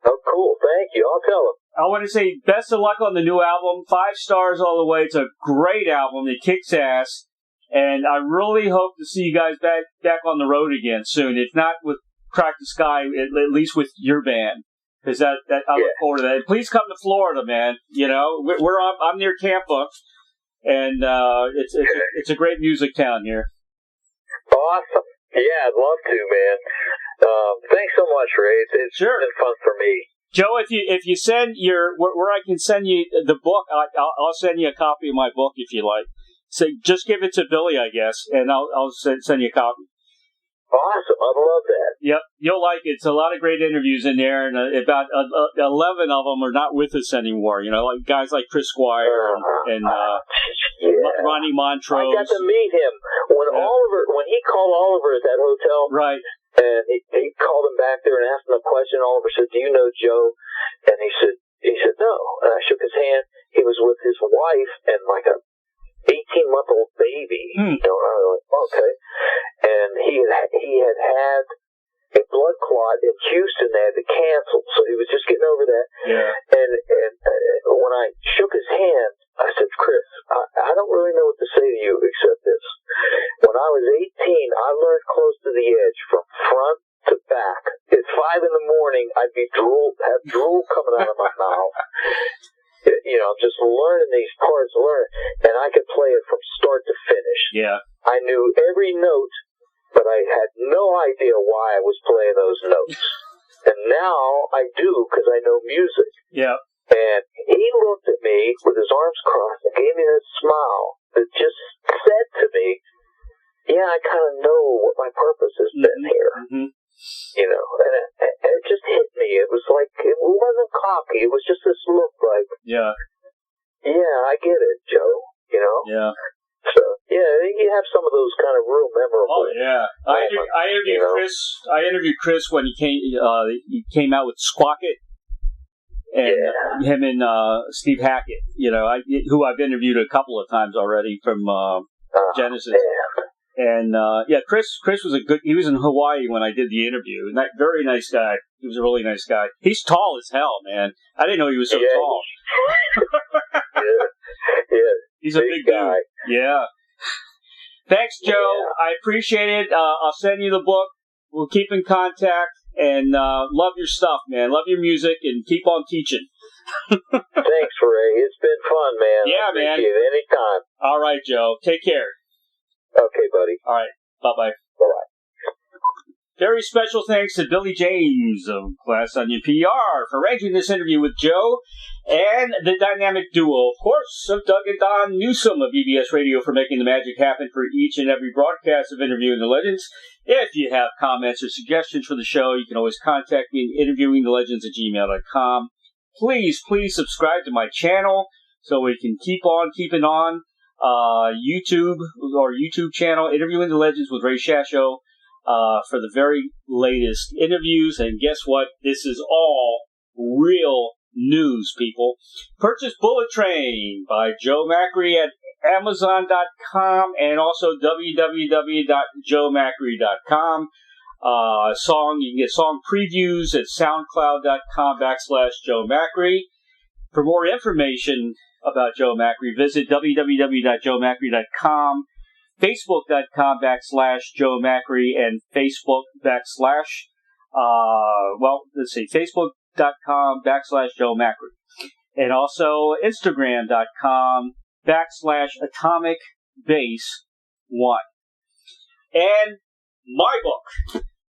Oh, cool. Thank you. I'll tell him. I want to say best of luck on the new album. 5 stars all the way. It's a great album. It kicks ass. And I really hope to see you guys back on the road again soon. If not with Crack the Sky, at least with your band. Because I look forward to that. And please come to Florida, man. I'm near Tampa. And it's a great music town here. Awesome. Yeah, I'd love to, man. Thanks so much, Ray. It's been fun for me. Joe, if you send where I can send you the book, I'll send you a copy of my book if you like. So just give it to Billy, I guess, and I'll send you a copy. Awesome. I'd love that. Yep. You'll like it. It's a lot of great interviews in there, and about 11 of them are not with us anymore. Like guys like Chris Squire and Ronnie Montrose. I got to meet him when he called Oliver at that hotel. Right. And he called him back there and asked him a question. Oliver said, do you know Joe? And he said, no. And I shook his hand. He was with his wife and like a 18-month-old baby. I was like, okay. And he had a blood clot in Houston. They had to cancel, so he was just getting over that. Yeah. And when I of my mouth. Just learning these parts, and I could play it from start to finish. Yeah. I knew every note, but I had no idea why I was playing those notes. And now I do, because I know music. Yeah. And he looked at me with his arms crossed and gave me this smile that just said to me, yeah, I kind of know what my purpose has been here. Mm-hmm. And it just hit me. It was like, it wasn't cocky. It was just this look like, yeah, I get it, Joe, Yeah. So, yeah, you have some of those kind of real memorable. Oh, yeah. I interviewed Chris. I interviewed Chris when he came out with Squawk It. And him and Steve Hackett, who I've interviewed a couple of times already from Genesis. And Chris was he was in Hawaii when I did the interview, and that very nice guy. He was a really nice guy. He's tall as hell, man. I didn't know he was so tall. Yeah. He's a big guy. Dude. Yeah. Thanks, Joe. Yeah. I appreciate it. I'll send you the book. We'll keep in contact. And love your stuff, man. Love your music, and keep on teaching. Thanks, Ray. It's been fun, man. Yeah, man. Anytime. All right, Joe. Take care. Okay, buddy. All right. Bye-bye. Bye-bye. Very special thanks to Billy James of Glass Onion PR for arranging this interview with Joe, and the dynamic duo, of course, of Doug and Don Newsom of BBS Radio for making the magic happen for each and every broadcast of Interviewing the Legends. If you have comments or suggestions for the show, you can always contact me at interviewingthelegends@gmail.com. Please subscribe to my channel so we can keep on keeping on. YouTube channel, Interviewing the Legends with Ray Shasho, for the very latest interviews. And guess what? This is all real news, people. Purchase Bullet Train by Joe Macre at Amazon.com and also www.joemacre.com. You can get song previews at soundcloud.com/Joe Macre. For more information about Joe Macre, visit www.joemacre.com, facebook.com/Joe Macre, and facebook.com/Joe Macre. And also Instagram.com/AtomicBase1. And my book,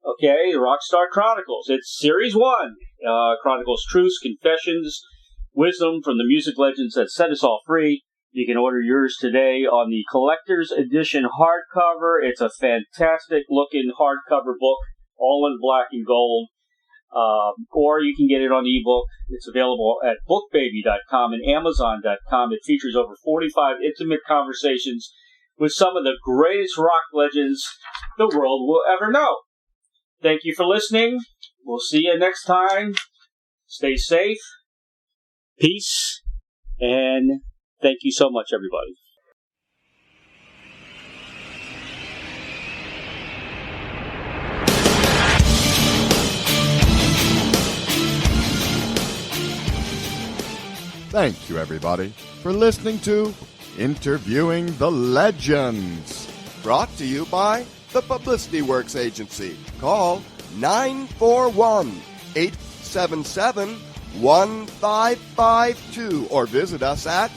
okay, the Rockstar Chronicles. It's Series 1. Chronicles truths, confessions, wisdom from the music legends that set us all free. You can order yours today on the Collector's Edition hardcover. It's a fantastic looking hardcover book, all in black and gold. Or you can get it on ebook. It's available at bookbaby.com and amazon.com. It features over 45 intimate conversations with some of the greatest rock legends the world will ever know. Thank you for listening. We'll see you next time. Stay safe. Peace. And thank you so much, everybody. Thank you, everybody, for listening to Interviewing the Legends, brought to you by the Publicity Works Agency. Call 941-877-1552 or visit us at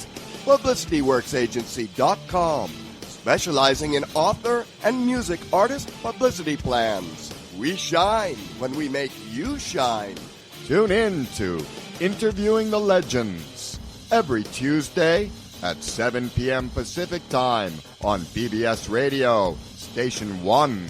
publicityworksagency.com, specializing in author and music artist publicity plans. We shine when we make you shine. Tune in to Interviewing the Legends every Tuesday at 7 p.m. Pacific Time on BBS Radio, Station 1.